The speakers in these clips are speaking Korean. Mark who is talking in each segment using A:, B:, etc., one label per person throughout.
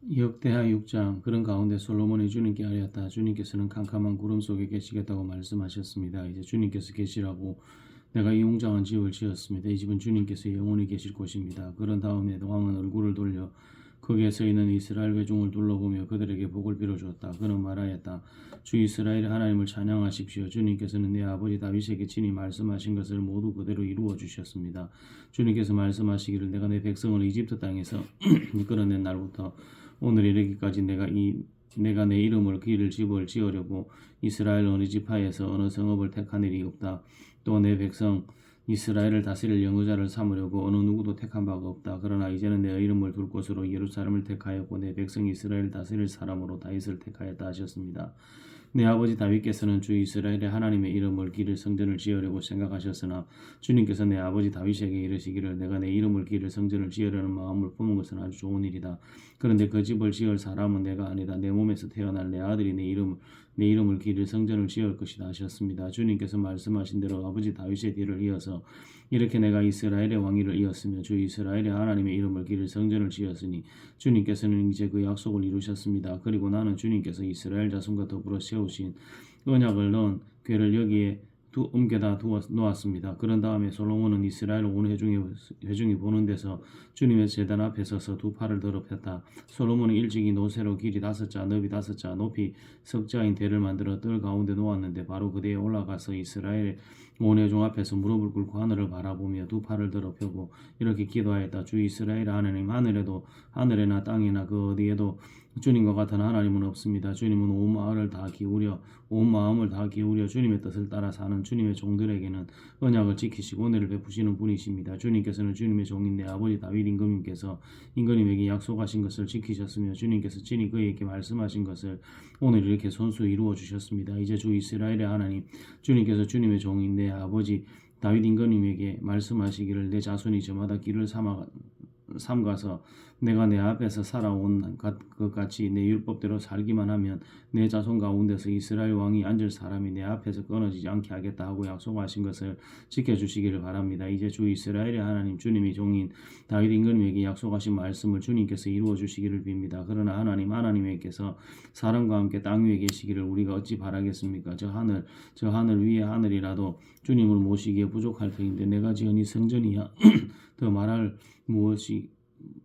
A: 역대하 6장. 그런 가운데 솔로몬이 주님께 아뢰었다. 주님께서는 캄캄한 구름 속에 계시겠다고 말씀하셨습니다. 이제 주님께서 계시라고 내가 이 웅장한 집을 지었습니다. 이 집은 주님께서 영원히 계실 곳입니다. 그런 다음에 왕은 얼굴을 돌려 거기에 서 있는 이스라엘 회중을 둘러보며 그들에게 복을 빌어주었다. 그는 말하였다. 주 이스라엘의 하나님을 찬양하십시오. 주님께서는 내 아버지 다윗에게 친히 말씀하신 것을 모두 그대로 이루어 주셨습니다. 주님께서 말씀하시기를 내가 내 백성을 이집트 땅에서 이끌어낸 날부터 오늘 이르기까지 내가 내 이름을 기를 집을 지으려고 이스라엘 어느 지파에서 어느 성읍을 택한 일이 없다. 또 내 백성 이스라엘을 다스릴 영의자를 삼으려고 어느 누구도 택한 바가 없다. 그러나 이제는 내 이름을 둘 곳으로 예루살렘을 택하였고 내 백성 이스라엘을 다스릴 사람으로 다윗을 택하였다 하셨습니다. 내 아버지 다윗께서는 주 이스라엘의 하나님의 이름을 기를 성전을 지으려고 생각하셨으나 주님께서 내 아버지 다윗에게 이르시기를 내가 내 이름을 기를 성전을 지으려는 마음을 품은 것은 아주 좋은 일이다. 그런데 그 집을 지을 사람은 내가 아니다. 내 몸에서 태어날 내 아들이 내 이름을 기를 성전을 지을 것이다 하셨습니다. 주님께서 말씀하신 대로 아버지 다윗의 뒤를 이어서 이렇게 내가 이스라엘의 왕위를 이었으며 주 이스라엘의 하나님의 이름을 기를 성전을 지었으니 주님께서는 이제 그 약속을 이루셨습니다. 그리고 나는 주님께서 이스라엘 자손과 더불어 세우신 언약을 넣은 궤를 여기에 옮겨다 놓았습니다. 그런 다음에 솔로몬은 이스라엘 온 회중이 보는 데서 주님의 제단 앞에 서서 두 팔을 더럽혔다. 솔로몬은 일찍이 노새로 길이 5자, 너비 5자, 높이 석자인 대를 만들어 뜰 가운데 놓았는데 바로 그대에 올라가서 이스라엘 온 회중 앞에서 무릎을 꿇고 하늘을 바라보며 두 팔을 더럽히고 이렇게 기도하였다. 주 이스라엘 하나님, 하늘에나 땅에나 그 어디에도 주님과 같은 하나님은 없습니다. 주님은 온 마음을 다 기울여 주님의 뜻을 따라 사는 주님의 종들에게는 언약을 지키시고 은혜를 베푸시는 분이십니다. 주님께서는 주님의 종인 내 아버지 다윗 임금님에게 약속하신 것을 지키셨으며 주님께서 친히 그에게 말씀하신 것을 오늘 이렇게 손수 이루어 주셨습니다. 이제 주 이스라엘의 하나님, 주님께서 주님의 종인 내 아버지 다윗 임금님에게 말씀하시기를 내 자손이 저마다 길을 삼가서 내가 내 앞에서 살아온 것 같이 내 율법대로 살기만 하면 내 자손 가운데서 이스라엘 왕이 앉을 사람이 내 앞에서 끊어지지 않게 하겠다 하고 약속하신 것을 지켜주시기를 바랍니다. 이제 주 이스라엘의 하나님 주님이 종인 다윗 임금님에게 약속하신 말씀을 주님께서 이루어 주시기를 빕니다. 그러나 하나님께서 사람과 함께 땅 위에 계시기를 우리가 어찌 바라겠습니까? 저 하늘 위에 하늘이라도 주님을 모시기에 부족할 터인데 내가 지은 이 성전이야 더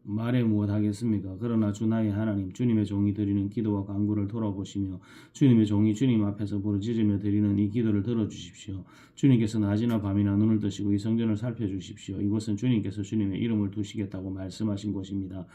A: 말해 무엇하겠습니까? 그러나 주 나의 하나님 주님의 종이 드리는 기도와 간구를 돌아보시며 주님의 종이 주님 앞에서 부르짖으며 드리는 이 기도를 들어주십시오. 주님께서 낮이나 밤이나 눈을 뜨시고 이 성전을 살펴주십시오. 이곳은 주님께서 주님의 이름을 두시겠다고 말씀하신 곳입니다.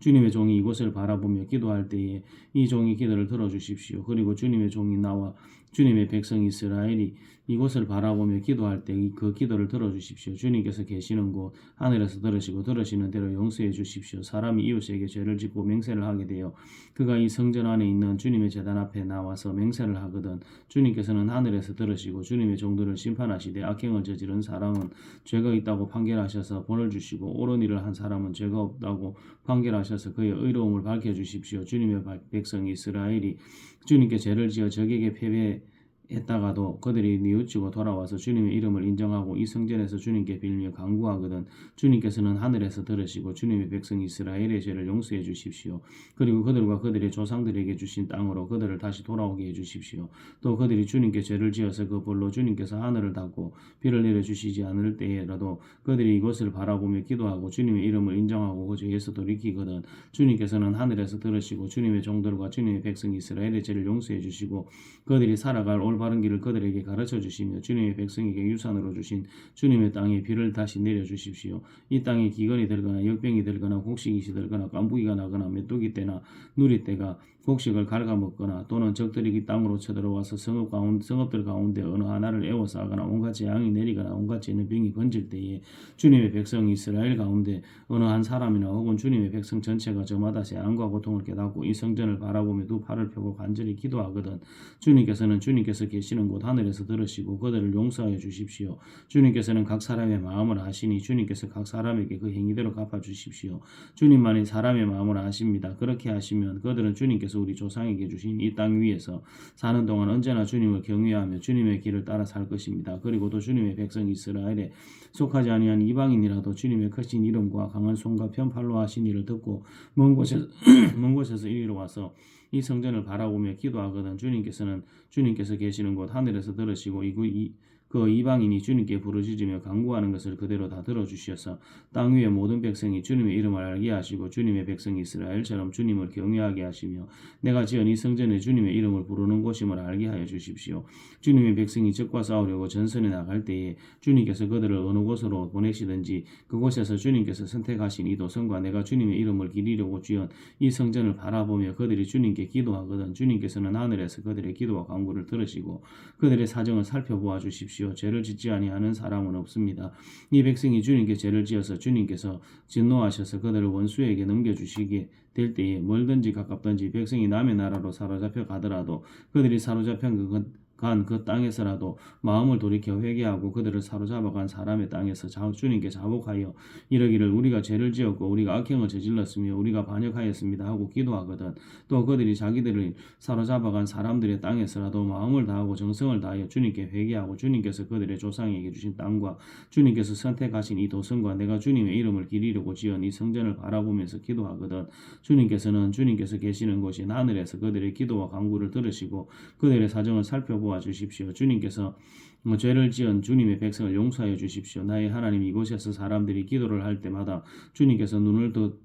A: 주님의 종이 이곳을 바라보며 기도할 때에 이 종이 기도를 들어주십시오. 그리고 주님의 종이 나와 주님의 백성 이스라엘이 이곳을 바라보며 기도할 때 그 기도를 들어주십시오. 주님께서 계시는 곳 하늘에서 들으시는 대로 용서해 주십시오. 사람이 이웃에게 죄를 짓고 맹세를 하게 되어 그가 이 성전 안에 있는 주님의 제단 앞에 나와서 맹세를 하거든 주님께서는 하늘에서 들으시고 주님의 종들을 심판하시되 악행을 저지른 사람은 죄가 있다고 판결하셔서 벌을 주시고 옳은 일을 한 사람은 죄가 없다고 판결하셔서 그의 의로움을 밝혀주십시오. 주님의 백성 이스라엘이 주님께 죄를 지어 적에게 패배했다가도 그들이 뉘우치고 돌아와서 주님의 이름을 인정하고 이 성전에서 주님께 빌며 간구하거든 주님께서는 하늘에서 들으시고 주님의 백성 이스라엘의 죄를 용서해 주십시오. 그리고 그들과 그들의 조상들에게 주신 땅으로 그들을 다시 돌아오게 해 주십시오. 또 그들이 주님께 죄를 지어서 그 벌로 주님께서 하늘을 닫고 비를 내려주시지 않을 때에라도 그들이 이것을 바라보며 기도하고 주님의 이름을 인정하고 그 죄에서 돌이키거든 주님께서는 하늘에서 들으시고 주님의 종들과 주님의 백성 이스라엘의 죄를 용서해 주시고 그들이 살아갈 올바른 길을 그들에게 가르쳐 주시며 주님의 백성에게 유산으로 주신 주님의 땅에 비를 다시 내려주십시오. 이 땅에 기근이 들거나 역병이 들거나 곡식이 시들거나 깐부기가 나거나 메뚜기 때나 누리 때가 곡식을 갉아먹거나 또는 적들이 이 땅으로 쳐들어와서 성읍들 가운데 어느 하나를 에워싸거나 온갖 재앙이 내리거나 온갖 재는 병이 번질 때에 주님의 백성 이스라엘 가운데 어느 한 사람이나 혹은 주님의 백성 전체가 저마다 재앙과 고통을 깨닫고 이 성전을 바라보며 두 팔을 펴고 간절히 기도하거든 주님께서 계시는 곳 하늘에서 들으시고 그들을 용서하여 주십시오. 주님께서는 각 사람의 마음을 아시니 주님께서 각 사람에게 그 행위대로 갚아주십시오. 주님만이 사람의 마음을 아십니다. 그렇게 하시면 그들은 주님께서 우리 조상에게 주신 이 땅 위에서 사는 동안 언제나 주님을 경외하며 주님의 길을 따라 살 것입니다. 그리고 또 주님의 백성 이스라엘에 속하지 아니한 이방인이라도 주님의 크신 이름과 강한 손과 편팔로 하신 일을 듣고 먼 곳에서 이리로 와서 이 성전을 바라보며 기도하거든 주님께서 계시는 곳 하늘에서 들으시고 그 이방인이 주님께 부르짖으며 간구하는 것을 그대로 다 들어주셔서 땅 위의 모든 백성이 주님의 이름을 알게 하시고 주님의 백성 이스라엘처럼 주님을 경외하게 하시며 내가 지은 이 성전에 주님의 이름을 부르는 곳임을 알게 하여 주십시오. 주님의 백성이 적과 싸우려고 전선에 나갈 때에 주님께서 그들을 어느 곳으로 보내시든지 그곳에서 주님께서 선택하신 이 도성과 내가 주님의 이름을 기리려고 지은 이 성전을 바라보며 그들이 주님께 기도하거든 주님께서는 하늘에서 그들의 기도와 간구를 들으시고 그들의 사정을 살펴보아 주십시오. 죄를 짓지 아니하는 사람은 없습니다. 이 백성이 주님께 죄를 지어서 주님께서 진노하셔서 그들을 원수에게 넘겨주시게 될 때에 멀든지 가깝든지 백성이 남의 나라로 사로잡혀 가더라도 그들이 사로잡힌 그 땅에서라도 마음을 돌이켜 회개하고 그들을 사로잡아간 사람의 땅에서 주님께 자복하여 이르기를 우리가 죄를 지었고 우리가 악행을 저질렀으며 우리가 반역하였습니다 하고 기도하거든 또 그들이 자기들을 사로잡아간 사람들의 땅에서라도 마음을 다하고 정성을 다하여 주님께 회개하고 주님께서 그들의 조상에게 주신 땅과 주님께서 선택하신 이 도성과 내가 주님의 이름을 기리려고 지은 이 성전을 바라보면서 기도하거든 주님께서 계시는 곳이 하늘에서 그들의 기도와 간구를 들으시고 그들의 사정을 살펴보아 주십시오. 주님께서 죄를 지은 주님의 백성을 용서하여 주십시오. 나의 하나님 이곳에서 사람들이 기도를 할 때마다 주님께서 눈을 떠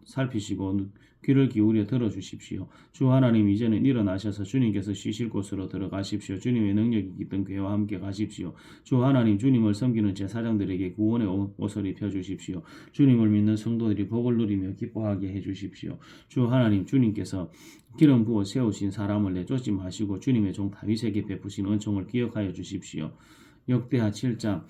A: 살피시고 귀를 기울여 들어주십시오. 주 하나님 이제는 일어나셔서 주님께서 쉬실 곳으로 들어가십시오. 주님의 능력이 깃든 괴와 함께 가십시오. 주 하나님 주님을 섬기는 제사장들에게 구원의 옷을 입혀주십시오. 주님을 믿는 성도들이 복을 누리며 기뻐하게 해주십시오. 주 하나님 주님께서 기름 부어 세우신 사람을 내쫓지 마시고 주님의 종 다윗에게 베푸신 은총을 기억하여 주십시오. 역대하 7장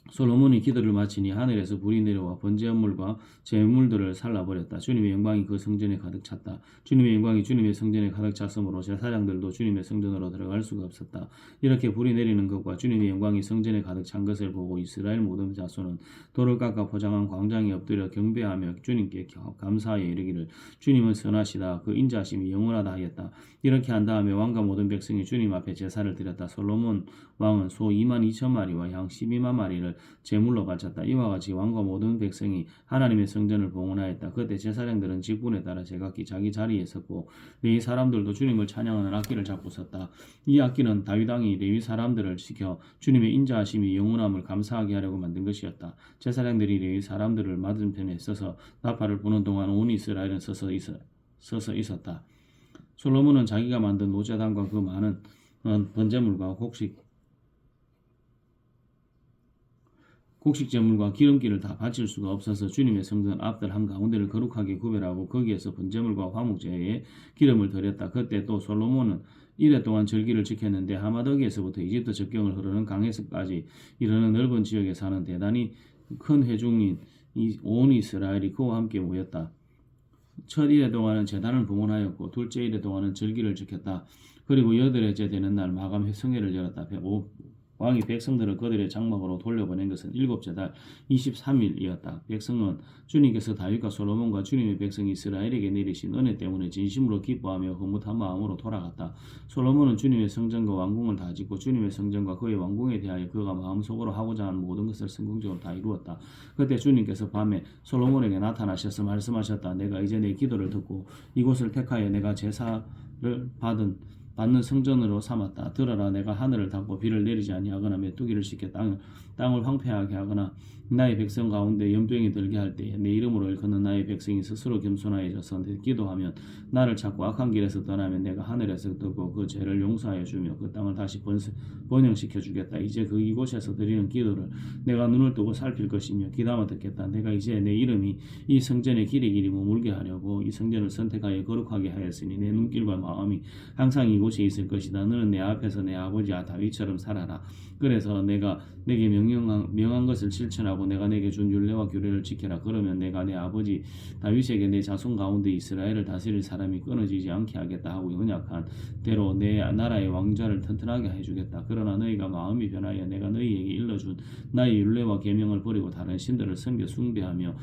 A: 솔로몬이 기도를 마치니 하늘에서 불이 내려와 번제물과 제물들을 살라버렸다. 주님의 영광이 그 성전에 가득 찼다. 주님의 영광이 주님의 성전에 가득 찼으므로 제사장들도 주님의 성전으로 들어갈 수가 없었다. 이렇게 불이 내리는 것과 주님의 영광이 성전에 가득 찬 것을 보고 이스라엘 모든 자손은 돌을 깎아 포장한 광장에 엎드려 경배하며 주님께 감사하여 이르기를 주님은 선하시다. 그 인자하심이 영원하다 하였다. 이렇게 한 다음에 왕과 모든 백성이 주님 앞에 제사를 드렸다. 솔로몬 왕은 소 22,000마리와 양 12만 마리를 제물로 바쳤다. 이와 같이 왕과 모든 백성이 하나님의 성전을 봉헌하였다. 그때 제사장들은 직분에 따라 제각기 자기 자리에 섰고 레위 사람들도 주님을 찬양하는 악기를 잡고 섰다. 이 악기는 다윗 왕이 레위 사람들을 시켜 주님의 인자하심이 영원함을 감사하게 하려고 만든 것이었다. 제사장들이 레위 사람들을 맞은편에 서서 나팔을 부는 동안 온 이스라엘은 서서 있었다. 솔로몬은 자기가 만든 노제단과 그 많은 번제물과 곡식 제물과 기름기를 다 바칠 수가 없어서 주님의 성전 앞들 한가운데를 거룩하게 구별하고 거기에서 번제물과 화목제에 기름을 드렸다. 그때 또 솔로몬은 이래 동안 절기를 지켰는데 하마더기에서부터 이집트 접경을 흐르는 강에서까지 이르는 넓은 지역에 사는 대단히 큰 회중인 온 이스라엘이 그와 함께 모였다. 첫 일에 동안은 제단을 봉헌하였고 둘째 일에 동안은 절기를 지켰다. 그리고 여덟째 되는 날 마감 성회를 열었다. 왕이 백성들을 그들의 장막으로 돌려보낸 것은 7째 달 23일이었다. 백성은 주님께서 다윗과 솔로몬과 주님의 백성 이스라엘에게 내리신 은혜 때문에 진심으로 기뻐하며 흐뭇한 마음으로 돌아갔다. 솔로몬은 주님의 성전과 왕궁을 다 짓고 주님의 성전과 그의 왕궁에 대하여 그가 마음속으로 하고자 하는 모든 것을 성공적으로 다 이루었다. 그때 주님께서 밤에 솔로몬에게 나타나셔서 말씀하셨다. 내가 이제 내 기도를 듣고 이곳을 택하여 내가 제사를 받는 성전으로 삼았다. 들어라, 내가 하늘을 닫고 비를 내리지 아니하거나 메뚜기를 시켜 땅을 황폐하게 하거나 나의 백성 가운데 염병이 들게 할 때에 내 이름으로 일컫는 나의 백성이 스스로 겸손하여져서 기도하면 나를 찾고 악한 길에서 떠나면 내가 하늘에서 듣고 그 죄를 용서하여 주며 그 땅을 다시 번영시켜 주겠다. 이제 그 이곳에서 드리는 기도를 내가 눈을 뜨고 살필 것이며 귀담아 듣겠다. 내가 이제 내 이름이 이 성전의 길이 머물게 하려고 이 성전을 선택하여 거룩하게 하였으니 내 눈길과 마음이 항상 이곳에 있을 것이다. 너는 내 앞에서 내 아버지 다윗처럼 살아라. 그래서 내가 내게 명한 것을 실천하고 하고 내가 내게 준 율례와 규례를 지켜라. 그러면 내가 내 아버지 다윗에게 내 자손 가운데 이스라엘을 다스릴 사람이 끊어지지 않게 하겠다 하고 언약한 대로 내 나라의 왕좌를 튼튼하게 해주겠다. 그러나 너희가 마음이 변하여 내가 너희에게 일러준 나의 율례와 계명을 버리고 다른 신들을 섬겨 숭배하며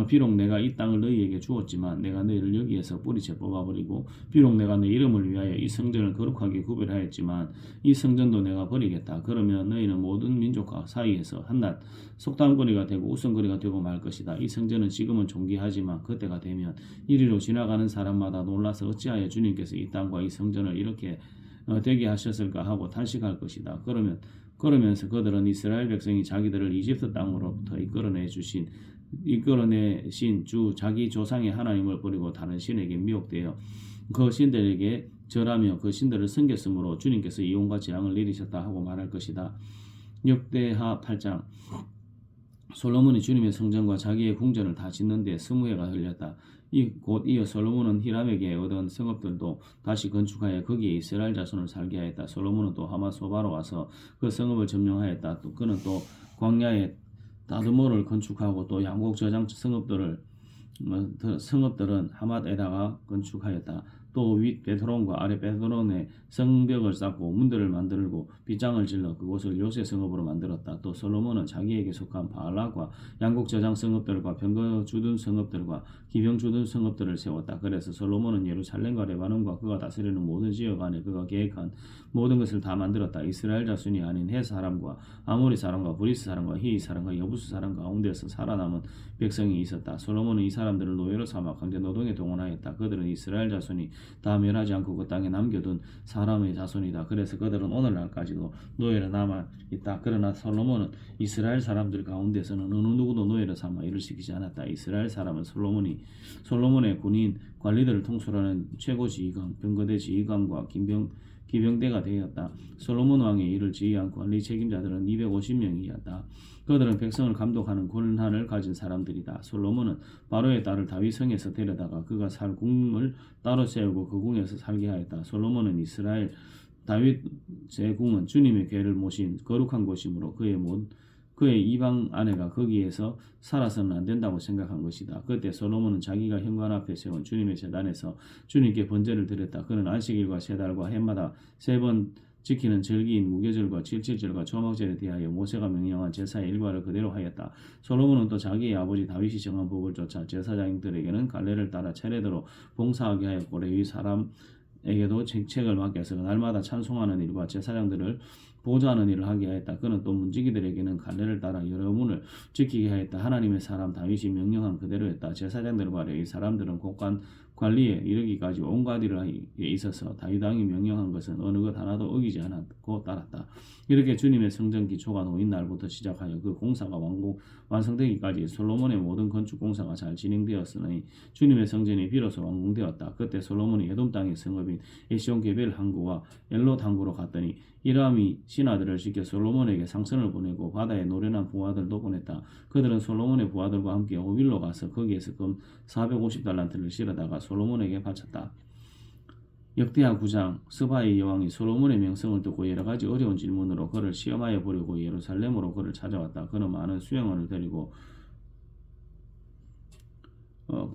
A: 비록 내가 이 땅을 너희에게 주었지만 내가 너희를 여기에서 뿌리채 뽑아버리고 비록 내가 내 이름을 위하여 이 성전을 거룩하게 구별하였지만 이 성전도 내가 버리겠다. 그러면 너희는 모든 민족과 사이에서 한낱 속담거리가 되고 웃음거리가 되고 말 것이다. 이 성전은 지금은 존귀하지만 그때가 되면 이리로 지나가는 사람마다 놀라서 어찌하여 주님께서 이 땅과 이 성전을 이렇게 되게 하셨을까 하고 탄식할 것이다. 그러면서 그들은 이스라엘 백성이 자기들을 이집트 땅으로부터 이끌어내신 주 자기 조상의 하나님을 버리고 다른 신에게 미혹되어 그 신들에게 절하며 그 신들을 섬겼으므로 주님께서 이혼과 재앙을 내리셨다 하고 말할 것이다. 역대하 8장. 솔로몬이 주님의 성전과 자기의 궁전을 다 짓는데 20해가 흘렸다. 곧 이어 솔로몬은 히람에게 얻은 성읍들도 다시 건축하여 거기에 이스라엘 자손을 살게 하였다. 솔로몬은 또 하마소바로 와서 그 성읍을 점령하였다. 또 그는 또 광야에 다드모를 건축하고 또 양곡 저장 성읍들은 하맛에다가 건축하였다. 또 윗 베드론과 아래 베드론에 성벽을 쌓고 문들을 만들고 빗장을 질러 그곳을 요새 성읍으로 만들었다. 또 솔로몬은 자기에게 속한 바알락과 양곡 저장 성읍들과 병거 주둔 성읍들과 기병 주둔 성읍들을 세웠다. 그래서 솔로몬은 예루살렘과 레바논과 그가 다스리는 모든 지역 안에 그가 계획한 모든 것을 다 만들었다. 이스라엘 자손이 아닌 헷 사람과 아모리 사람과 브리스 사람과 히이 사람과 여부수 사람 가운데서 살아남은 백성이 있었다. 솔로몬은 이 사람들을 노예로 삼아 강제 노동에 동원하였다. 그들은 이스라엘 자손이 다 멸하지 않고 그 땅에 남겨둔 사람의 자손이다. 그래서 그들은 오늘날까지도 노예로 남아 있다. 그러나 솔로몬은 이스라엘 사람들 가운데서는 어느 누구도 노예로 삼아 일을 시키지 않았다. 이스라엘 사람은 솔로몬의 군인 관리들을 통솔하는 최고 지휘관, 병거대 지휘관과 기병대가 되었다. 솔로몬 왕의 일을 지휘한 관리 책임자들은 250명이었다. 그들은 백성을 감독하는 권한을 가진 사람들이다. 솔로몬은 바로의 딸을 다윗 성에서 데려다가 그가 살 궁을 따로 세우고 그 궁에서 살게 하였다. 솔로몬은 이스라엘 다윗의 궁은 주님의 궤를 모신 거룩한 곳이므로 그의 이방 아내가 거기에서 살아서는 안 된다고 생각한 것이다. 그때 솔로몬은 자기가 현관 앞에 세운 주님의 제단에서 주님께 번제를 드렸다. 그는 안식일과 세 달과 해마다 3번 지키는 절기인 무교절과 칠칠절과 초막절에 대하여 모세가 명령한 제사의 일과를 그대로 하였다. 솔로몬은 또 자기의 아버지 다윗이 정한 법을 쫓아 제사장들에게는 갈례를 따라 차례대로 봉사하게 하였고 레위 사람에게도 책을 맡겨서 날마다 찬송하는 일과 제사장들을 보좌하는 일을 하게 하였다. 그는 또 문지기들에게는 갈례를 따라 여러 문을 지키게 하였다. 하나님의 사람 다윗이 명령한 그대로였다. 제사장들과 레위 사람들은 곡간 관리에 이르기까지 온갖 일에 있어서 다윗 왕이 명령한 것은 어느 것 하나도 어기지 않았고 따랐다. 이렇게 주님의 성전 기초가 놓인 날부터 시작하여 그 공사가 완성되기까지 솔로몬의 모든 건축 공사가 잘 진행되었으니 주님의 성전이 비로소 완공되었다. 그때 솔로몬이 에돔 땅의 성읍인 에시온게벨 항구와 엘롯 항구로 갔더니 이람이 신하들을 시켜 솔로몬에게 상선을 보내고 바다에 노련한 부하들도 보냈다. 그들은 솔로몬의 부하들과 함께 오빌로 가서 거기에서 금 450달란트를 실어다가 솔로몬에게 바쳤다. 역대하 9장. 스바의 여왕이 솔로몬의 명성을 듣고 여러 가지 어려운 질문으로 그를 시험하여 보려고 예루살렘으로 그를 찾아왔다. 그는 많은 수행원을 데리고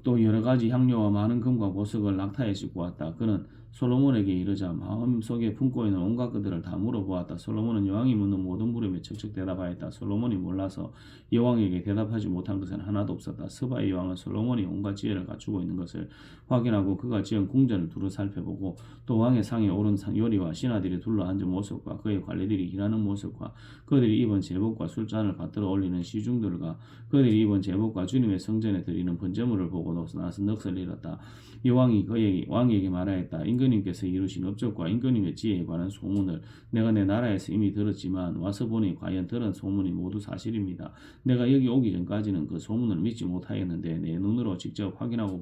A: 또 여러 가지 향료와 많은 금과 보석을 낙타에 싣고 왔다. 그는 솔로몬에게 이르자 마음속에 품고 있는 온갖 것들을 다 물어보았다. 솔로몬은 여왕이 묻는 모든 물음에 척척 대답하였다. 솔로몬이 몰라서 여왕에게 대답하지 못한 것은 하나도 없었다. 스바의 여왕은 솔로몬이 온갖 지혜를 갖추고 있는 것을 확인하고 그가 지은 궁전을 두루 살펴보고 또 왕의 상에 오른 요리와 신하들이 둘러앉은 모습과 그의 관리들이 일하는 모습과 그들이 입은 제복과 술잔을 받들어 올리는 시중들과 그들이 입은 제복과 주님의 성전에 드리는 번제물을 보고도 나서 넋을 잃었다. 여왕이 왕에게 말하였다. 임금님께서 이루신 업적과 임금님의 지혜에 관한 소문을 내가 내 나라에서 이미 들었지만 와서 보니 과연 들은 소문이 모두 사실입니다. 내가 여기 오기 전까지는 그 소문을 믿지 못하였는데 내 눈으로 직접 확인하고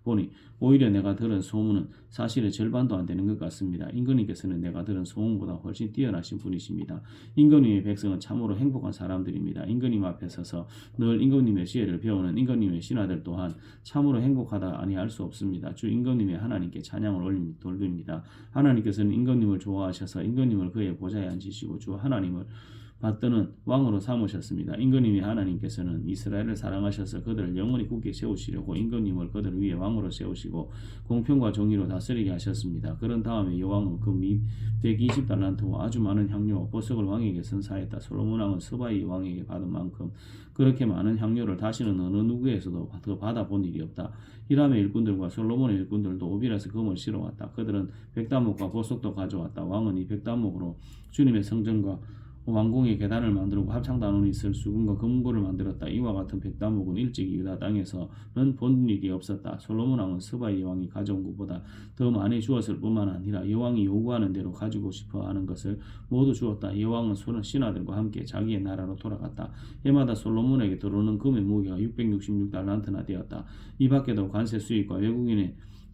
A: 보니 오히려 내가 들은 소문은 사실의 절반도 안 되는 것 같습니다. 임금님께서는 내가 들은 소문보다 훨씬 뛰어나신 분이십니다. 임금님의 백성은 참으로 행복한 사람들입니다. 임금님 앞에 서서 늘 임금님의 지혜를 배우는 임금님의 신하들 또한 참으로 행복하다 아니할 수 없습니다. 주 임금님의 하나님께 찬양을 돌립니다. 하나님께서는 임금님을 좋아하셔서 임금님을 그의 보좌에 앉히시고 주 하나님을 받드는 왕으로 삼으셨습니다. 임금님이 하나님께서는 이스라엘을 사랑하셔서 그들을 영원히 굳게 세우시려고 임금님을 그들 위에 왕으로 세우시고 공평과 정의로 다스리게 하셨습니다. 그런 다음에 여왕은 그 120달란트와 아주 많은 향료와 보석을 왕에게 선사했다. 솔로몬 왕은 스바이 왕에게 받은 만큼 그렇게 많은 향료를 다시는 어느 누구에서도 더 받아본 일이 없다. 히람의 일꾼들과 솔로몬의 일꾼들도 오빌에서 금을 실어왔다. 그들은 백단목과 보석도 가져왔다. 왕은 이 백단목으로 주님의 성전과 왕궁의 계단을 만들고 합창단원이 있을 수금과 금고를 만들었다. 이와 같은 백단목은 일찍 유다 땅에서는 본 일이 없었다. 솔로몬 왕은 스바이 왕이 가져온 것보다 더 많이 주었을 뿐만 아니라 여왕이 요구하는 대로 가지고 싶어 하는 것을 모두 주었다. 여왕은 신하들과 함께 자기의 나라로 돌아갔다. 해마다 솔로몬에게 들어오는 금의 무게가 666달란트나 되었다. 이 밖에도 관세 수입과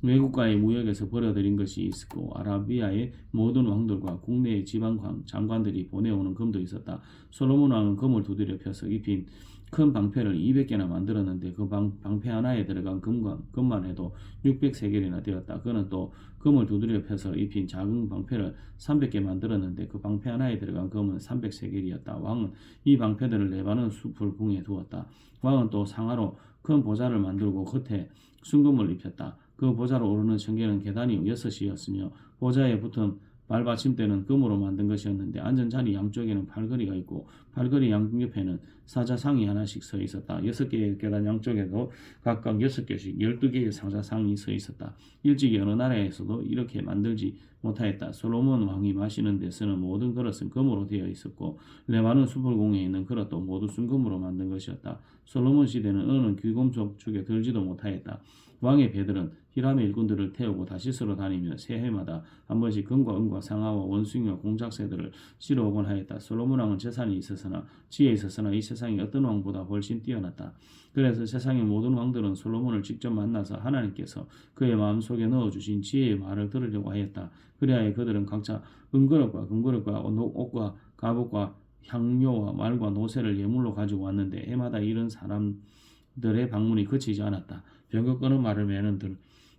A: 외국과의 무역에서 벌어들인 것이 있었고 아라비아의 모든 왕들과 국내의 지방 장관들이 보내오는 금도 있었다. 솔로몬 왕은 금을 두드려 펴서 입힌 큰 방패를 200개나 만들었는데 그 방패 하나에 들어간 금만 해도 600세겔이나 되었다. 그는 또 금을 두드려 펴서 입힌 작은 방패를 300개 만들었는데 그 방패 하나에 들어간 금은 300세겔이었다. 왕은 이 방패들을 레바논 숲을 궁에 두었다. 왕은 또 상하로 큰 보좌를 만들고 겉에 순금을 입혔다. 그 보좌로 오르는 청계는 계단이 6이었으며 보좌에 붙은 발받침대는 금으로 만든 것이었는데 앉은 자리 양쪽에는 팔걸이가 있고 팔걸이 양옆에는 사자상이 하나씩 서 있었다. 6개의 계단 양쪽에도 각각 6개씩 12개의 사자상이 서 있었다. 일찍이 어느 나라에서도 이렇게 만들지 못하였다. 솔로몬 왕이 마시는 데 쓰는 모든 그릇은 금으로 되어 있었고 레바논 수풀공에 있는 그릇도 모두 순금으로 만든 것이었다. 솔로몬 시대는 어느 귀금속 축에 들지도 못하였다. 왕의 배들은 히람의 일꾼들을 태우고 다시스로 다니며 새해마다 한 번씩 금과 은과 상아와 원숭이와 공작새들을 실어오곤 하였다. 솔로몬 왕은 재산이 있었으나 지혜 있었으나 이 세상의 어떤 왕보다 훨씬 뛰어났다. 그래서 세상의 모든 왕들은 솔로몬을 직접 만나서 하나님께서 그의 마음속에 넣어주신 지혜의 말을 들으려고 하였다. 그리하여 그들은 각자 은그릇과 금그릇과 옷과 갑옷과 향료와 말과 노새를 예물로 가지고 왔는데 해마다 이런 사람들의 방문이 그치지 않았다. 병거 끄는 말을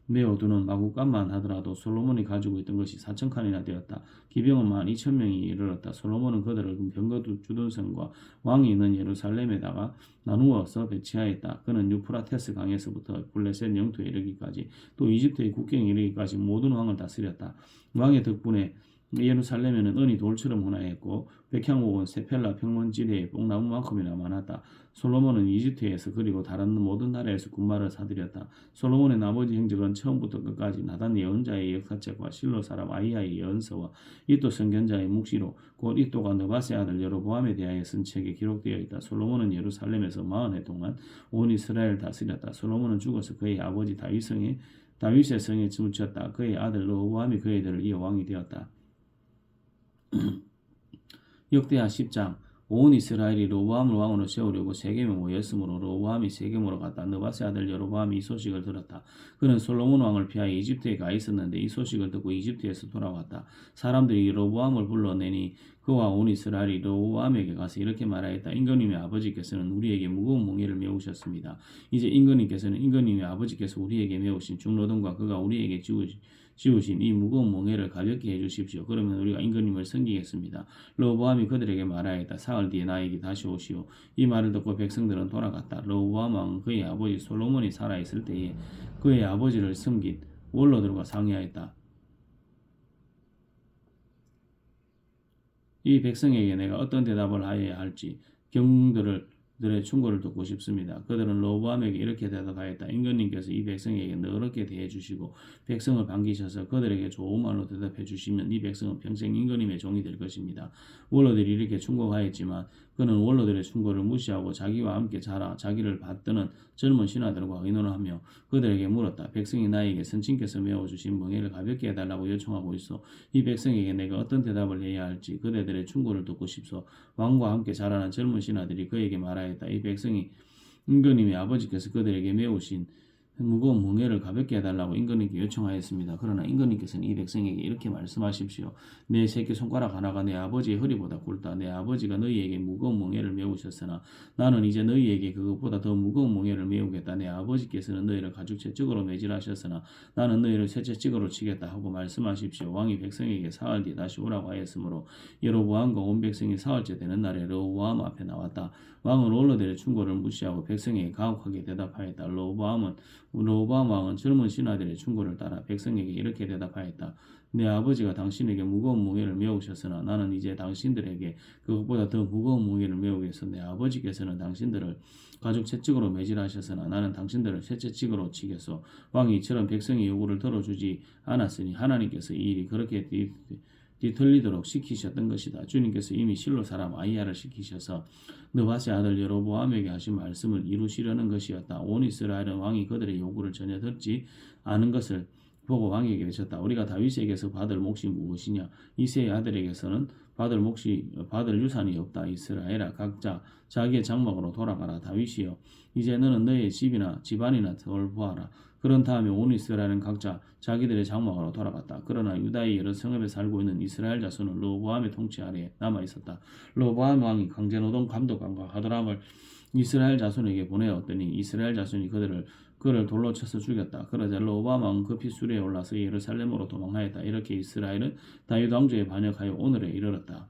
A: 메어두는 마구간만 하더라도 솔로몬이 가지고 있던 것이 4,000칸이나 되었다. 기병은 12,000명이 이르렀다. 솔로몬은 그들을 병거 주둔성과 왕이 있는 예루살렘에다가 나누어서 배치하였다. 그는 유프라테스 강에서부터 블레셋 영토에 이르기까지 또 이집트의 국경에 이르기까지 모든 왕을 다스렸다. 왕의 덕분에 예루살렘에는 은이 돌처럼 hun하였고 백향목은 세펠라 평원지대의 뽕나무만큼이나 많았다. 솔로몬은 이집트에서 그리고 다른 모든 나라에서 군마를 사들였다. 솔로몬의 나머지 행적은 처음부터 끝까지 나단 예언자의 역사책과 실로 사람 아이야의 예언서와 이또 선견자의 묵시로 곧 이또가 느바세 아들 여로보암에 대하여 쓴 책에 기록되어 있다. 솔로몬은 예루살렘에서 40해 동안 온 이스라엘을 다스렸다. 솔로몬은 죽어서 그의 아버지 다윗의 성에 묻혔다. 그의 아들 르호보암이 그의 들을 이어 왕이 되었다. 역대하 10장 온 이스라엘이 로보암을 왕으로 세우려고 세겜에 모였으므로 로보암이 세겜으로 갔다. 느바세 아들 여로보암이 이 소식을 들었다. 그는 솔로몬 왕을 피하여 이집트에 가 있었는데 이 소식을 듣고 이집트에서 돌아왔다. 사람들이 로보암을 불러내니 그와 온 이스라엘이 로보암에게 가서 이렇게 말하였다. 임금님의 아버지께서는 우리에게 무거운 몽해를 메우셨습니다. 이제 임금님께서는 임금님의 아버지께서 우리에게 메우신 중노동과 그가 우리에게 지우신 이 무거운 몽해를 가볍게 해주십시오. 그러면 우리가 임금님을 섬기겠습니다. 르호보암이 그들에게 말하였다. 사흘 뒤에 나에게 다시 오시오. 이 말을 듣고 백성들은 돌아갔다. 르호보암 왕은 그의 아버지 솔로몬이 살아있을 때에 그의 아버지를 섬긴 원로들과 상의하였다. 이 백성에게 내가 어떤 대답을 하여야 할지 경들의 충고를 듣고 싶습니다. 그들은 르호보암에게 이렇게 대답하였다. 임금님께서 이 백성에게 너렇게 대해주시고 백성을 반기셔서 그들에게 좋은 말로 대답해 주시면 이 백성은 평생 임금님의 종이 될 것입니다. 원로들이 이렇게 충고하였지만 그는 원로들의 충고를 무시하고 자기와 함께 자라 자기를 받드는 젊은 신하들과 의논하며 그들에게 물었다. 백성이 나에게 선친께서 메워주신 멍에를 가볍게 해달라고 요청하고 있어. 이 백성에게 내가 어떤 대답을 해야 할지 그대들의 충고를 듣고 싶소. 왕과 함께 자라는 젊은 신하들이 그에게 말하였다. 이 백성이 임금님의 아버지께서 그들에게 메우신 무거운 멍에를 가볍게 해달라고 임금님께 요청하였습니다. 그러나 임금님께서는 이 백성에게 이렇게 말씀하십시오. 내 새끼 손가락 하나가 내 아버지의 허리보다 굵다. 내 아버지가 너희에게 무거운 멍에를 메우셨으나 나는 이제 너희에게 그것보다 더 무거운 멍에를 메우겠다. 내 아버지께서는 너희를 가죽 채찍으로 매질하셨으나 나는 너희를 새 채찍으로 치겠다 하고 말씀하십시오. 왕이 백성에게 사흘 뒤 다시 오라고 하였으므로 여로보암과 온 백성이 사흘째 되는 날에 르호보암 앞에 나왔다. 왕은 원로들의 충고를 무시하고 백성에게 가혹하게 대답하였다. 르호보암 왕은 젊은 신하들의 충고를 따라 백성에게 이렇게 대답하였다. 내 아버지가 당신에게 무거운 무게를 메우셨으나 나는 이제 당신들에게 그것보다 더 무거운 무게를 메우겠어. 내 아버지께서는 당신들을 가죽 채찍으로 매질하셨으나 나는 당신들을 새 채찍으로 치겠소. 왕이 이처럼 백성의 요구를 들어주지 않았으니 하나님께서 이 일이 그렇게 뒤틀리도록 시키셨던 것이다. 주님께서 이미 실로 사람 아이야를 시키셔서 느밧의 아들 여로보암에게 하신 말씀을 이루시려는 것이었다. 온 이스라엘은 왕이 그들의 요구를 전혀 듣지 않은 것을 보고 왕에게 외쳤다. 우리가 다윗에게서 받을 몫이 무엇이냐? 이새의 아들에게서는 받을 유산이 없다. 이스라엘아 각자 자기의 장막으로 돌아가라. 다윗이여 이제 너는 너의 집이나 집안이나 돌보아라. 그런 다음에 온 이스라엘은 각자 자기들의 장막으로 돌아갔다. 그러나 유다의 여러 성읍에 살고 있는 이스라엘 자손은 르호보암의 통치 아래에 남아 있었다. 르호보암 왕이 강제노동 감독관과 하도람을 이스라엘 자손에게 보내었더니 이스라엘 자손이 그를 돌로 쳐서 죽였다. 그러자 르호보암 왕은 급히 수레에 올라서 예루살렘으로 도망하였다. 이렇게 이스라엘은 다윗 왕조에 반역하여 오늘에 이르렀다.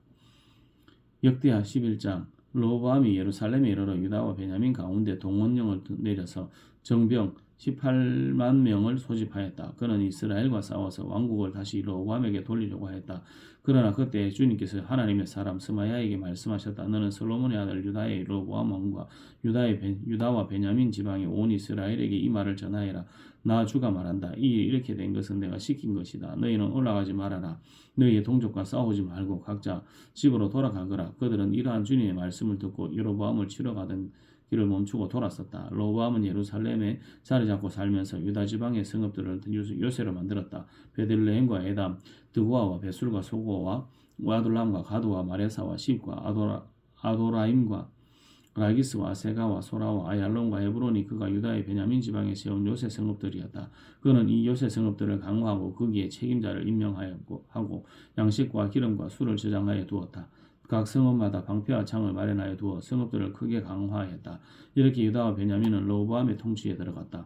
A: 역대하 11장 르호보암이 예루살렘에 이르러 유다와 베냐민 가운데 동원령을 내려서 정병 18만 명을 소집하였다. 그는 이스라엘과 싸워서 왕국을 다시 르호보암에게 돌리려고 하였다. 그러나 그때 주님께서 하나님의 사람 스마야에게 말씀하셨다. 너는 솔로몬의 아들 유다의 르호보암 왕과 유다와 베냐민 지방의 온 이스라엘에게 이 말을 전하여라. 나 주가 말한다. 이 일이 이렇게 된 것은 내가 시킨 것이다. 너희는 올라가지 말아라. 너희의 동족과 싸우지 말고 각자 집으로 돌아가거라. 그들은 이러한 주님의 말씀을 듣고 여로보암을 치러 가던 길을 멈추고 돌았었다. 르호보암은 예루살렘에 자리 잡고 살면서 유다 지방의 성읍들을 요새로 만들었다. 베들레헴과 에담, 드고아와 베술과 소고와 와둘람과 가두와 마레사와 십과 아도라임과 라기스와 세가와 소라와 아얄론과 헤브론이 그가 유다의 베냐민 지방에 세운 요새 성읍들이었다. 그는 이 요새 성읍들을 강화하고 거기에 책임자를 임명하고 양식과 기름과 술을 저장하여 두었다. 각 성읍마다 방패와 창을 마련하여 두어 성읍들을 크게 강화하였다. 이렇게 유다와 베냐민은 르호보암의 통치에 들어갔다.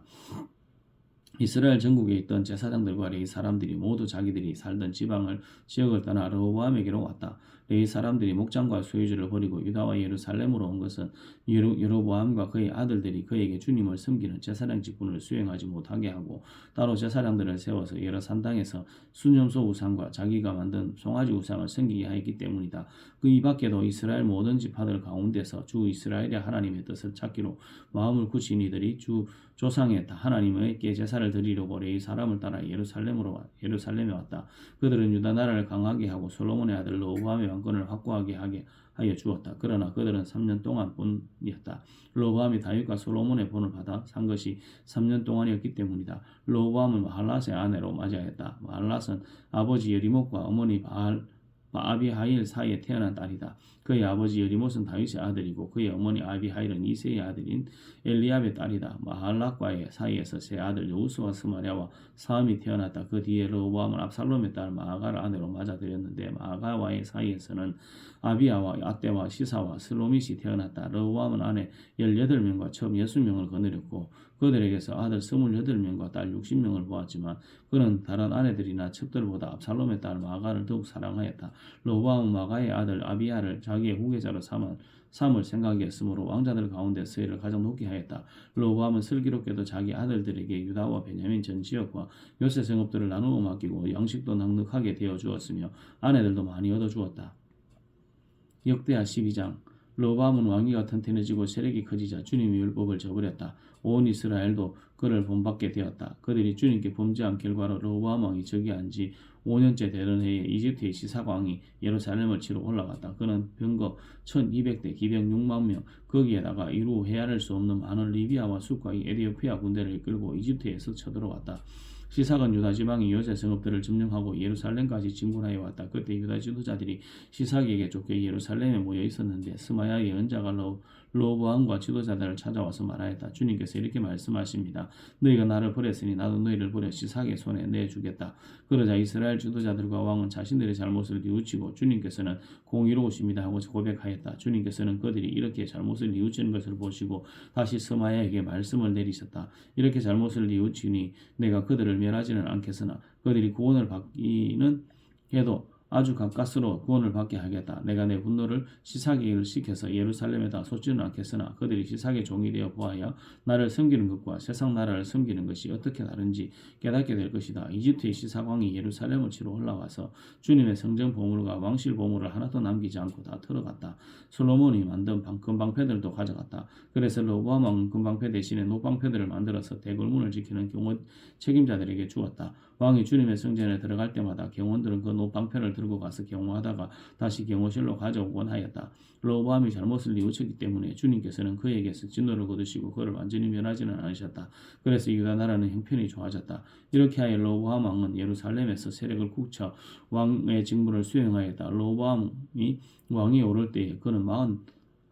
A: 이스라엘 전국에 있던 제사장들과 레위 사람들이 모두 자기들이 살던 지역을 떠나 르호보암에게로 왔다. 레위 사람들이 목장과 소유주를 버리고 유다와 예루살렘으로 온 것은 여로보암과 그의 아들들이 그에게 주님을 섬기는 제사장 직분을 수행하지 못하게 하고 따로 제사장들을 세워서 여러 산당에서 수념소 우상과 자기가 만든 송아지 우상을 섬기게 하였기 때문이다. 그 이밖에도 이스라엘 모든 지파들 가운데서 주 이스라엘의 하나님의 뜻을 찾기로 마음을 굳힌 이들이 주 조상의 하나님에게 제사를 드리려고 레위 사람을 따라 예루살렘에 왔다. 그들은 유다 나라를 강하게 하고 솔로몬의 아들 르호보암의 왕권을 확고하게 하여 주었다. 그러나 그들은 3년 동안뿐이었다. 르호보암이 다윗과 솔로몬의 본을 받아 산 것이 3년 동안이었기 때문이다. 르호보암은 마할랏의 아내로 맞이하였다. 마할랏은 아버지 여리못과 어머니 아비하일 사이에 태어난 딸이다. 그의 아버지 여리못은 다윗의 아들이고 그의 어머니 아비하일은 이새의 아들인 엘리압의 딸이다. 마할랏과의 사이에서 세 아들 여우스와 스마랴와 사음이 태어났다. 그 뒤에 르호보암은 압살롬의 딸 마아가를 아내로 맞아들였는데 마아가와의 사이에서는 아비야와 아떼와 시사와 슬로밋이 태어났다. 르호보암은 아내 18명과 처음 60명을 거느렸고 그들에게서 아들 28명과 딸 60명을 보았지만 그는 다른 아내들이나 첩들보다 압살롬의 딸 마아가를 더욱 사랑하였다. 르호보암은 마아가의 아들 아비야를 자기의 후계자로 삼을 생각이었으므로 왕자들 가운데서 이를 가장 높게 하였다. 르호보암은 슬기롭게도 자기 아들들에게 유다와 베냐민 전 지역과 요새 성읍들을 나누어 맡기고 양식도 넉넉하게 되어 주었으며 아내들도 많이 얻어 주었다. 역대하 12장 르호보암은 왕위가 튼튼해지고 세력이 커지자 주님의 율법을 저버렸다. 온 이스라엘도 그를 본받게 되었다. 그들이 주님께 범죄한 결과로 르호보암 왕이 즉위한 지 5년째 되던 해에 이집트의 시사광이 예루살렘을 치러 올라갔다. 그는 병거 1200대, 기병 6만 명, 거기에다가 이루 헤아릴 수 없는 많은 리비아와 숫과의 에티오피아 군대를 이끌고 이집트에서 쳐들어왔다. 시삭은 유다 지방의 요새 성읍들을 점령하고 예루살렘까지 진군하여 왔다. 그때 유다 지도자들이 시삭에게 쫓겨 예루살렘에 모여 있었는데 스마야의 연자가 로보암과 지도자들을 찾아와서 말하였다. 주님께서 이렇게 말씀하십니다. 너희가 나를 버렸으니 나도 너희를 버려 시삭의 손에 내주겠다. 그러자 이스라엘 지도자들과 왕은 자신들의 잘못을 뉘우치고 주님께서는 공의로우십니다 하고 고백하였다. 주님께서는 그들이 이렇게 잘못을 뉘우치는 것을 보시고 다시 스마야에게 말씀을 내리셨다. 이렇게 잘못을 뉘우치니 내가 그들을 멸하지는 않겠으나 그들이 구원을 받기는 해도 아주 가까스로 구원을 받게 하겠다. 내가 내 분노를 시삭에게 시켜서 예루살렘에다 쏟지는 않겠으나 그들이 시삭의 종이 되어 보아야 나를 섬기는 것과 세상 나라를 섬기는 것이 어떻게 다른지 깨닫게 될 것이다. 이집트의 시삭왕이 예루살렘을 치러 올라와서 주님의 성전 보물과 왕실 보물을 하나도 남기지 않고 다 털어갔다. 솔로몬이 만든 금방패들도 가져갔다. 그래서 로보암 왕은 금방패 대신에 노방패들을 만들어서 대궐문을 지키는 경호 책임자들에게 주었다. 왕이 주님의 성전에 들어갈 때마다 경원들은 그 노방패를 들고 가서 경호하다가 다시 경호실로 가져오곤 하였다. 로보암이 잘못을 뉘우쳤기 때문에 주님께서는 그에게서 진노를 거두시고 그를 완전히 면하지는 않으셨다. 그래서 유다 나라는 형편이 좋아졌다. 이렇게 하여 로보암 왕은 예루살렘에서 세력을 굳혀 왕의 직무를 수행하였다. 로보암이 왕이 오를 때에 그는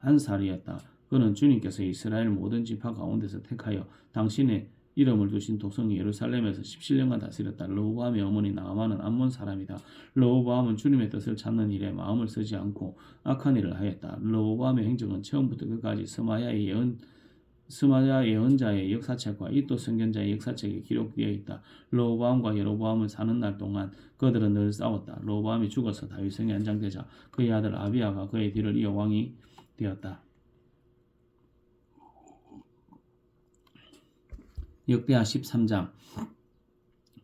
A: 41살이었다. 그는 주님께서 이스라엘 모든 지파 가운데서 택하여 당신의 이름을 두신 도성 예루살렘에서 17년간 다스렸다. 르호보암의 어머니 나아만은 암몬 사람이다. 르호보암은 주님의 뜻을 찾는 일에 마음을 쓰지 않고 악한 일을 하였다. 르호보암의 행적은 처음부터 끝까지 스마야 예언자의 역사책과 이도 선견자의 역사책에 기록되어 있다. 르호보암과 여로보암을 사는 날 동안 그들은 늘 싸웠다. 르호보암이 죽어서 다윗성에 안장되자 그의 아들 아비야가 그의 뒤를 이어 왕이 되었다. 역대하 13장.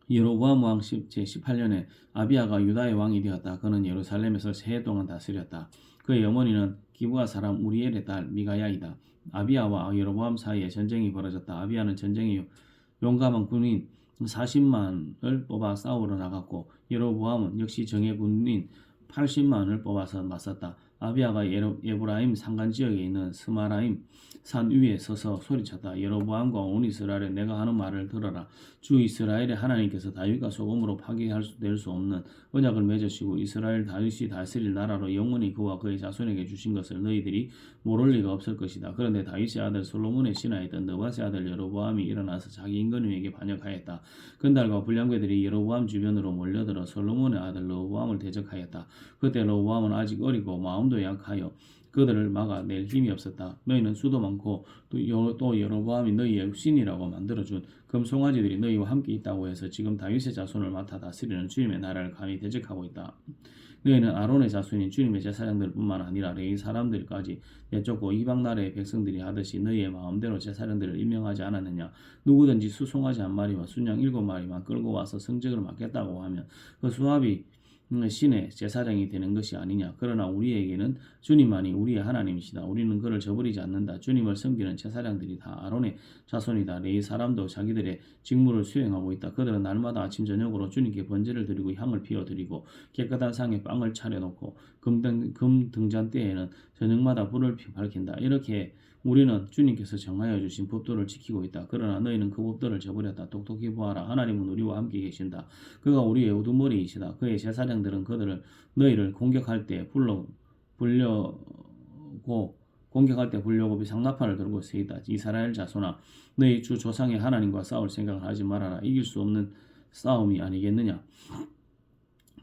A: 여로보암 왕 제18년에 아비야가 유다의 왕이 되었다. 그는 예루살렘에서 세 해 동안 다스렸다. 그의 어머니는 기브아 사람 우리엘의 딸 미가야이다. 아비야와 여로보암 사이에 전쟁이 벌어졌다. 아비야는 전쟁에 용감한 군인 40만을 뽑아 싸우러 나갔고 여로보암은 역시 정예 군인 80만을 뽑아서 맞섰다. 아비야가 에브라임 산간 지역에 있는 스마라임 산 위에 서서 소리쳤다. 여로보암과 온 이스라엘에 내가 하는 말을 들어라. 주 이스라엘의 하나님께서 다윗과 소금으로 파괴될 수 없는 언약을 맺으시고 이스라엘 다윗이 다스릴 나라로 영원히 그와 그의 자손에게 주신 것을 너희들이 모를 리가 없을 것이다. 그런데 다윗의 아들 솔로몬의 신하였던 느밧의 아들 여로보암이 일어나서 자기 임금에게 반역하였다. 건달과 불량배들이 여로보암 주변으로 몰려들어 솔로몬의 아들 르호보암을 대적하였다. 그때 르호보암은 아직 어리고 마음도 약하여 그들을 막아낼 힘이 없었다. 너희는 수도 많고 또 여로보암이 너희의 신이라고 만들어준 금송아지들이 너희와 함께 있다고 해서 지금 다윗의 자손을 맡아 다스리는 주님의 나라를 감히 대적하고 있다. 너희는 아론의 자손인 주님의 제사장들뿐만 아니라 레위 사람들까지 내쫓고 이방 나라의 백성들이 하듯이 너희의 마음대로 제사장들을 임명하지 않았느냐. 누구든지 수송아지 한 마리와 순양 7마리만 끌고 와서 성적을 맡겠다고 하면 그 수합이 신의 제사장이 되는 것이 아니냐. 그러나 우리에게는 주님만이 우리의 하나님이시다. 우리는 그를 저버리지 않는다. 주님을 섬기는 제사장들이 다 아론의 자손이다. 레위 사람도 자기들의 직무를 수행하고 있다. 그들은 날마다 아침 저녁으로 주님께 번제를 드리고 향을 피워드리고 깨끗한 상에 빵을 차려놓고 금 등잔대에는 저녁마다 불을 밝힌다. 이렇게 우리는 주님께서 정하여 주신 법도를 지키고 있다. 그러나 너희는 그 법도를 저버렸다. 똑똑히 보아라. 하나님은 우리와 함께 계신다. 그가 우리의 우두머리이시다. 그의 제사장들은 너희를 공격할 때 불려고 비상나팔을 들고 세이다. 이스라엘 자손아, 너희 주 조상의 하나님과 싸울 생각을 하지 말아라. 이길 수 없는 싸움이 아니겠느냐.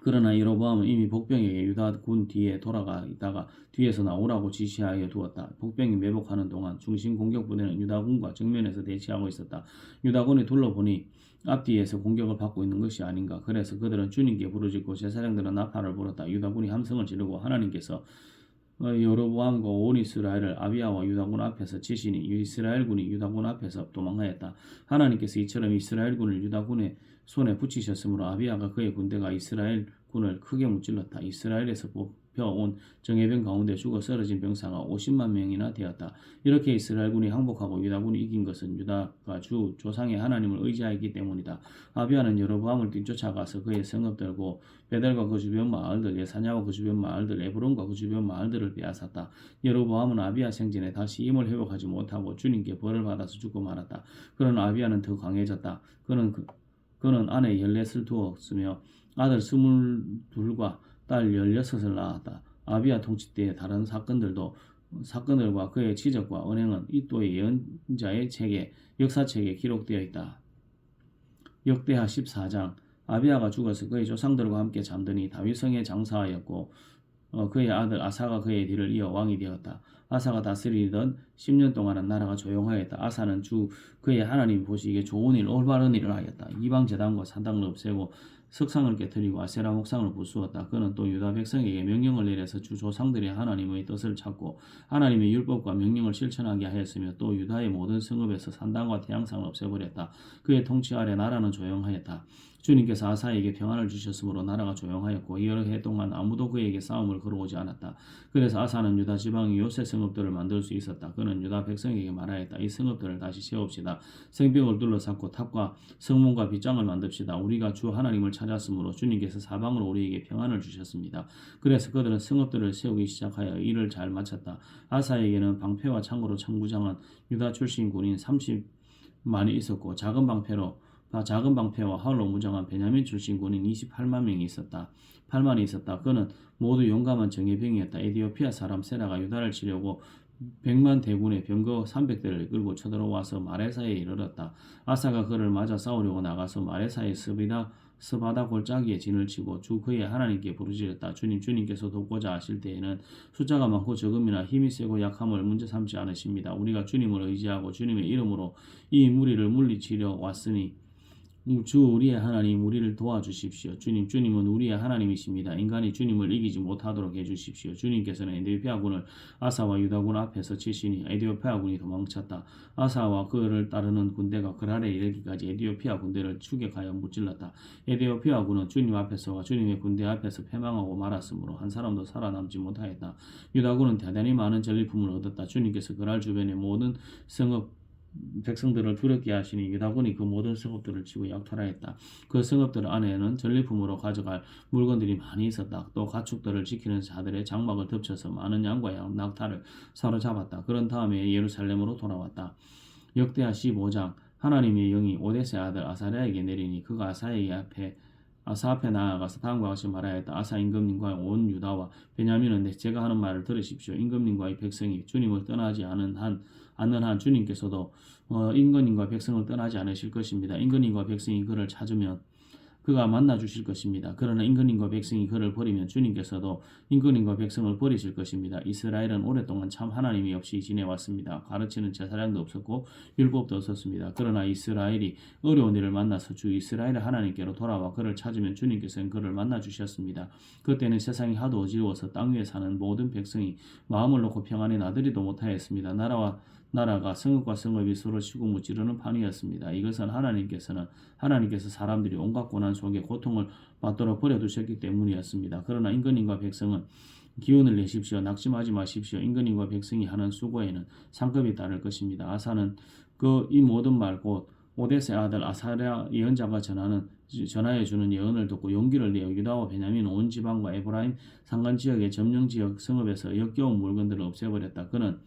A: 그러나 여로보암은 이미 복병에게 유다 군 뒤에 돌아가 있다가 뒤에서 나오라고 지시하여 두었다. 복병이 매복하는 동안 중심 공격 부대는 유다군과 정면에서 대치하고 있었다. 유다군이 둘러보니 앞뒤에서 공격을 받고 있는 것이 아닌가. 그래서 그들은 주님께 부르짖고 제사장들은 나팔을 불었다. 유다군이 함성을 지르고 하나님께서 여로보암과 온 이스라엘을 아비야와 유다군 앞에서 치시니 이스라엘군이 유다군 앞에서 도망하였다. 하나님께서 이처럼 이스라엘군을 유다군의 손에 붙이셨으므로 아비야가 그의 군대가 이스라엘군을 크게 무찔렀다. 이스라엘에서 잡혀온 정예병 가운데 죽어 쓰러진 병사가 50만 명이나 되었다. 이렇게 이스라엘군이 항복하고 유다군이 이긴 것은 유다가 주 조상의 하나님을 의지하였기 때문이다. 아비야는 여로보암을 뒤쫓아가서 그의 성읍들고 베델과 그 주변 마을들, 예사냐와 그 주변 마을들, 에브론과 그 주변 마을들을 빼앗았다. 여로보암은 아비야 생전에 다시 힘을 회복하지 못하고 주님께 벌을 받아서 죽고 말았다. 그러나 아비야는 더 강해졌다. 그는 아내 14을 두었으며 아들 22과 딸 16을 낳았다. 아비야 통치 때의 다른 사건들과 그의 치적과 은행은 이또의 예언자의 역사책에 기록되어 있다. 역대하 14장. 아비야가 죽어서 그의 조상들과 함께 잠드니 다윗성에 장사하였고 그의 아들 아사가 그의 뒤를 이어 왕이 되었다. 아사가 다스리던 10년 동안은 나라가 조용하였다. 아사는 그의 하나님 보시기에 좋은 일, 올바른 일을 하였다. 이방 제단과 사당을 없애고 석상을 깨뜨리고 아세라 목상을 부수었다. 그는 또 유다 백성에게 명령을 내려서 주 조상들의 하나님의 뜻을 찾고 하나님의 율법과 명령을 실천하게 하였으며 또 유다의 모든 성읍에서 산당과 태양상을 없애버렸다. 그의 통치 아래 나라는 조용하였다. 주님께서 아사에게 평안을 주셨으므로 나라가 조용하였고 여러 해 동안 아무도 그에게 싸움을 걸어오지 않았다. 그래서 아사는 유다 지방의 요새 성읍들을 만들 수 있었다. 그는 유다 백성에게 말하였다. 이 성읍들을 다시 세웁시다. 성벽을 둘러삼고 탑과 성문과 빗장을 만듭시다. 우리가 주 하나님을 찾았으므로 주님께서 사방으로 우리에게 평안을 주셨습니다. 그래서 그들은 성읍들을 세우기 시작하여 일을 잘 마쳤다. 아사에게는 방패와 창으로 청부장한 유다 출신 군인 30만이 있었고 작은 방패와 활로 무장한 베냐민 출신 군인 28만 명이 있었다. 8만이 있었다. 그는 모두 용감한 정예병이었다. 에디오피아 사람 세라가 유다를 치려고 100만 대군의 병거 300대를 끌고 쳐들어와서 마레사에 이르렀다. 아사가 그를 맞아 싸우려고 나가서 마레사의 스바다 골짜기에 진을 치고 주 그의 하나님께 부르짖었다. 주님께서 돕고자 하실 때에는 숫자가 많고 적음이나 힘이 세고 약함을 문제 삼지 않으십니다. 우리가 주님을 의지하고 주님의 이름으로 이 무리를 물리치려 왔으니 주 우리의 하나님 우리를 도와주십시오. 주님은 우리의 하나님이십니다. 인간이 주님을 이기지 못하도록 해주십시오. 주님께서는 에디오피아군을 아사와 유다군 앞에서 치시니 에디오피아군이 도망쳤다. 아사와 그를 따르는 군대가 그랄에 이르기까지 에디오피아 군대를 추격하여 무찔렀다. 에디오피아군은 주님 앞에서와 주님의 군대 앞에서 패망하고 말았으므로 한 사람도 살아남지 못하였다. 유다군은 대단히 많은 전리품을 얻었다. 주님께서 그랄 주변의 모든 성읍 백성들을 두렵게 하시니 유다군이 그 모든 성읍들을 치고 약탈하였다. 그 성읍들 안에는 전리품으로 가져갈 물건들이 많이 있었다. 또 가축들을 지키는 자들의 장막을 덮쳐서 많은 양과 낙타를 사로잡았다. 그런 다음에 예루살렘으로 돌아왔다. 역대하 15장. 하나님의 영이 오데스의 아들 아사랴에게 내리니 그가 아사 앞에 나아가서 다음과 같이 말하였다. 아사 임금님과 온 유다와 베냐민은 제가 하는 말을 들으십시오. 임금님과 이 백성이 주님을 떠나지 않는 한 주님께서도 임금님과 백성을 떠나지 않으실 것입니다. 임금님과 백성이 그를 찾으면 그가 만나 주실 것입니다. 그러나 임금님과 백성이 그를 버리면 주님께서도 임금님과 백성을 버리실 것입니다. 이스라엘은 오랫동안 참 하나님이 없이 지내왔습니다. 가르치는 제사장도 없었고 율법도 없었습니다. 그러나 이스라엘이 어려운 일을 만나서 주 이스라엘의 하나님께로 돌아와 그를 찾으면 주님께서는 그를 만나 주셨습니다. 그때는 세상이 하도 어지러워서 땅 위에 사는 모든 백성이 마음을 놓고 평안히 나들이도 못하였습니다. 나라가 성읍과 성읍이 서로 치고 무찌르는 판이었습니다. 이것은 하나님께서 사람들이 온갖 고난 속에 고통을 받도록 버려두셨기 때문이었습니다. 그러나 임금님과 백성은 기운을 내십시오. 낙심하지 마십시오. 임금님과 백성이 하는 수고에는 상급이 따를 것입니다. 아사는 이 모든 말 곧 오데스의 아들 아사랴 예언자가 전하여 주는 예언을 듣고 용기를 내어 유다와 베냐민 온 지방과 에브라임 산간 지역의 점령 지역 성읍에서 역겨운 물건들을 없애버렸다. 그는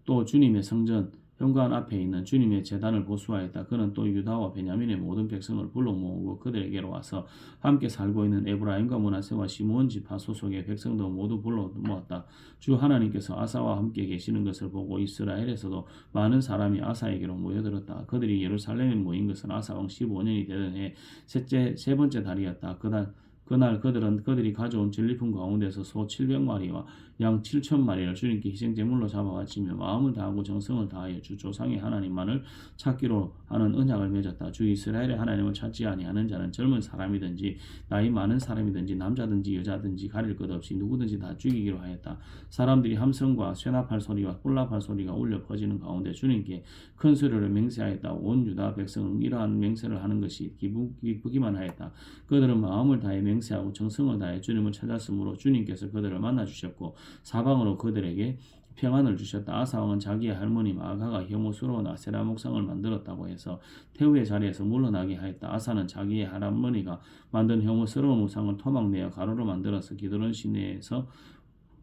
A: 또 주님의 성전 현관 앞에 있는 주님의 제단을 보수하였다. 그는 또 유다와 베냐민의 모든 백성을 불러 모으고 그들에게로 와서 함께 살고 있는 에브라임과 므낫세와 시므온 지파 소속의 백성도 모두 불러 모았다. 주 하나님께서 아사와 함께 계시는 것을 보고 이스라엘에서도 많은 사람이 아사에게로 모여들었다. 그들이 예루살렘에 모인 것은 아사 왕 15년이 되던 해 세 번째 달이었다. 그날 그들이 가져온 전리품 가운데서 소 700마리와 양 7,000마리를 주님께 희생제물로 잡아바치며 마음을 다하고 정성을 다하여 주 조상의 하나님만을 찾기로 하는 언약을 맺었다. 주 이스라엘의 하나님을 찾지 아니하는 자는 젊은 사람이든지 나이 많은 사람이든지 남자든지 여자든지 가릴 것 없이 누구든지 다 죽이기로 하였다. 사람들이 함성과 쇠납할 소리와 꿀납할 소리가 울려 퍼지는 가운데 주님께 큰 소리로 맹세하였다. 온 유다 백성은 이러한 맹세를 하는 것이 기쁘기만 하였다. 그들은 마음을 다해 맹세하고 정성을 다해 주님을 찾았으므로 주님께서 그들을 만나 주셨고 사방으로 그들에게 평안을 주셨다. 아사왕은 자기의 할머니 마아가가 혐오스러운 아세라 목상을 만들었다고 해서 태우의 자리에서 물러나게 하였다. 아사는 자기의 할머니가 만든 혐오스러운 우상을 토막내어 가루로 만들어서 기드론 시내에서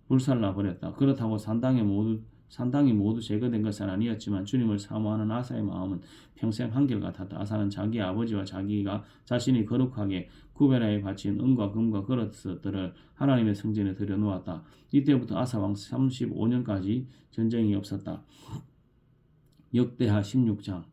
A: 불살라 버렸다. 그렇다고 산당이 모두 제거된 것은 아니었지만 주님을 사모하는 아사의 마음은 평생 한결같았다. 아사는 자기 아버지와 자기가 자신이 거룩하게 구베라에 바친 은과 금과 그릇들을 하나님의 성전에 들여놓았다. 이때부터 아사왕 35년까지 전쟁이 없었다. 역대하 16장.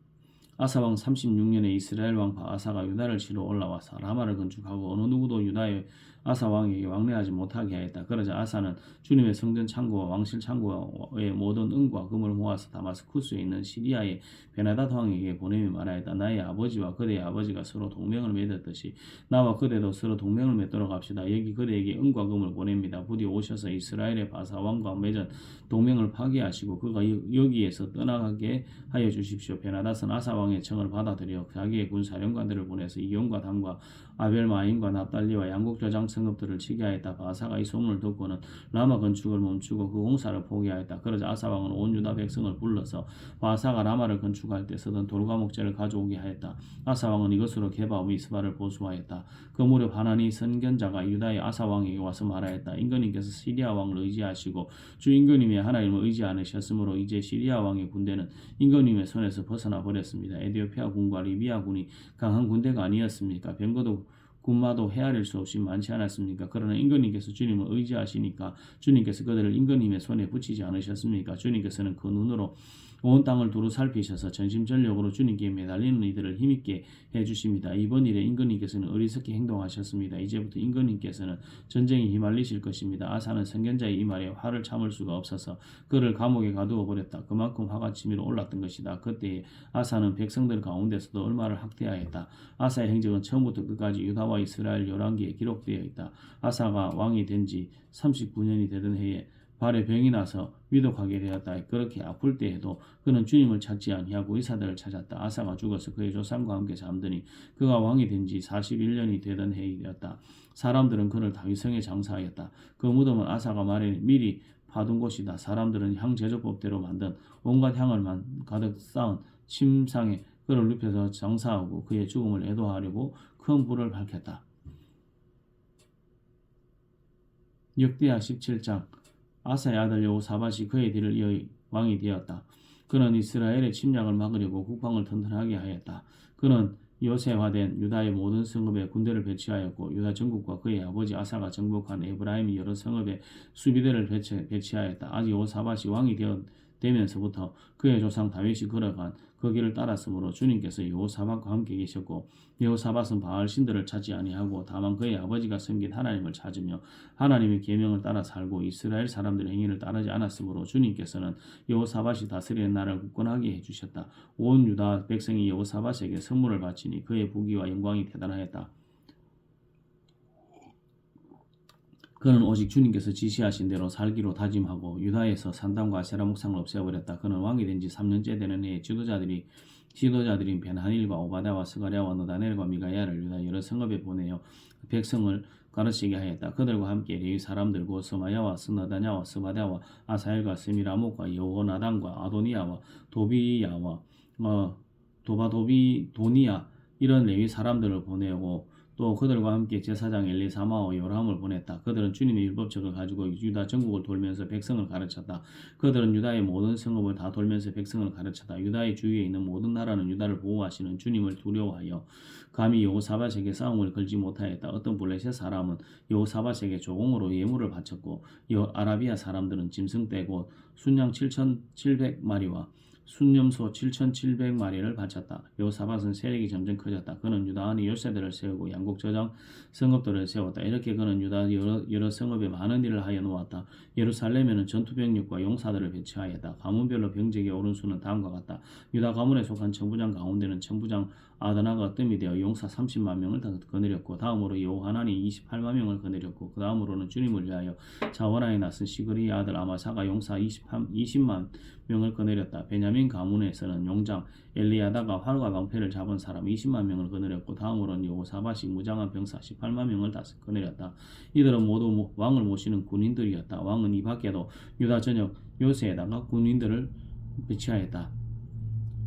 A: 아사왕 36년에 이스라엘 왕 바아사가 유다를 치러 올라와서 라마를 건축하고 어느 누구도 유다의 아사 왕에게 왕래하지 못하게 하였다. 그러자 아사는 주님의 성전 창고와 왕실 창고의 모든 은과 금을 모아서 다마스쿠스에 있는 시리아의 베나닷 왕에게 보내며 말하였다. 나의 아버지와 그대의 아버지가 서로 동맹을 맺었듯이 나와 그대도 서로 동맹을 맺도록 합시다. 여기 그대에게 은과 금을 보냅니다. 부디 오셔서 이스라엘의 바사 왕과 맺은 동맹을 파괴하시고 그가 여기에서 떠나가게 하여 주십시오. 베나닷은 아사 왕의 청을 받아들여 자기의 군사령관들을 보내서 이온과 단과 아벨마임과 납달리와 양국 조장 성읍들을 치게 하였다. 바사가 이 소문을 듣고는 라마 건축을 멈추고 그 공사를 포기하였다. 그러자 아사 왕은 온 유다 백성을 불러서 바사가 라마를 건축할 때 쓰던 돌과 목재를 가져오게 하였다. 아사 왕은 이것으로 게바 미스바를 보수하였다. 그 무렵 하나니 선견자가 유다의 아사 왕에게 와서 말하였다. 임금님께서 시리아 왕을 의지하시고 주 임금님의 하나님을 의지 않으셨으므로 이제 시리아 왕의 군대는 임금님의 손에서 벗어나 버렸습니다. 에디오피아 군과 리비아 군이 강한 군대가 아니었습니까? 병거도 군마도 헤아릴 수 없이 많지 않았습니까? 그러나 임금님께서 주님을 의지하시니까 주님께서 그들을 임금님의 손에 붙이지 않으셨습니까? 주님께서는 그 눈으로 온 땅을 두루 살피셔서 전심전력으로 주님께 매달리는 이들을 힘있게 해주십니다. 이번 일에 임금님께서는 어리석게 행동하셨습니다. 이제부터 임금님께서는 전쟁에 휘말리실 것입니다. 아사는 선견자의 이 말에 화를 참을 수가 없어서 그를 감옥에 가두어 버렸다. 그만큼 화가 치밀어 올랐던 것이다. 그때에 아사는 백성들 가운데서도 얼마를 학대하였다. 아사의 행적은 처음부터 끝까지 유다와 이스라엘 열왕기에 기록되어 있다. 아사가 왕이 된 지 39년이 되던 해에 발에 병이 나서 위독하게 되었다. 그렇게 아플 때에도 그는 주님을 찾지 아니하고 의사들을 찾았다. 아사가 죽어서 그의 조상과 함께 잠드니 그가 왕이 된 지 41년이 되던 해이었다. 사람들은 그를 다윗성에 장사하였다. 그 무덤은 아사가 미리 파둔 곳이다. 사람들은 향 제조법대로 만든 온갖 향을 가득 쌓은 침상에 그를 눕혀서 장사하고 그의 죽음을 애도하려고 큰 불을 밝혔다. 역대하 17장. 아사의 아들 여호사밧이 그의 뒤를 이어 왕이 되었다. 그는 이스라엘의 침략을 막으려고 국방을 튼튼하게 하였다. 그는 요새화된 유다의 모든 성읍에 군대를 배치하였고 유다 전국과 그의 아버지 아사가 정복한 에브라임의 여러 성읍에 수비대를 배치하였다. 아직 여호사밧이 왕이 되면서부터 그의 조상 다윗이 걸어간 그 길을 따랐으므로 주님께서 여호사밧과 함께 계셨고 여호사밧은 바알 신들을 찾지 아니하고 다만 그의 아버지가 섬긴 하나님을 찾으며 하나님의 계명을 따라 살고 이스라엘 사람들의 행위를 따르지 않았으므로 주님께서는 여호사밧이 다스리는 나라를 굳건하게 해주셨다. 온 유다 백성이 여호사밧에게 선물을 바치니 그의 부귀와 영광이 대단하였다. 그는 오직 주님께서 지시하신 대로 살기로 다짐하고 유다에서 산당과 아세라 목상을 없애버렸다. 그는 왕이 된 지 3년째 되는 해에 지도자들인 벤하닐과 오바댜와 스가랴와 너다넬과 미가야를 유다 여러 성읍에 보내어 백성을 가르치게 하였다. 그들과 함께 레위 사람들 곧 스마야와 스나다냐와 스바랴와 아사엘과 스미라목과 여호나단과 아도니아와 도비야와 도니아 이런 레위 사람들을 보내고 또 그들과 함께 제사장 엘리사마와 요람을 보냈다. 그들은 주님의 율법책을 가지고 유다 전국을 돌면서 백성을 가르쳤다. 그들은 유다의 모든 성읍을 다 돌면서 백성을 가르쳤다. 유다의 주위에 있는 모든 나라는 유다를 보호하시는 주님을 두려워하여 감히 여호사밧에게 싸움을 걸지 못하였다. 어떤 블레셋 사람은 여호사밧에게 조공으로 예물을 바쳤고 아라비아 사람들은 짐승 떼고 순양 7,700마리와 순념소 7,700마리를 바쳤다. 여호사밧은 세력이 점점 커졌다. 그는 유다 안에 요새들을 세우고 양국 저장 성읍들을 세웠다. 이렇게 그는 유다 여러 성읍에 많은 일을 하여 놓았다. 예루살렘에는 전투병력과 용사들을 배치하였다. 가문별로 병적의 오른수는 다음과 같다. 유다 가문에 속한 천부장 가운데는 천부장 아드나가 뜸이 되어 용사 30만 명을 거느렸고, 다음으로 여호하난이 28만 명을 거느렸고, 그 다음으로는 주님을 위하여 자원하에 나선 시그리의 아들 아마사가 용사 20만 명을 거느렸다. 베냐민 가문에서는 용장 엘리야다가 활과 방패를 잡은 사람 20만 명을 거느렸고, 다음으로는 여호사밧이 무장한 병사 18만 명을 거느렸다. 이들은 모두 왕을 모시는 군인들이었다. 왕은 이 밖에도 유다 전역 요새에다가 군인들을 배치하였다.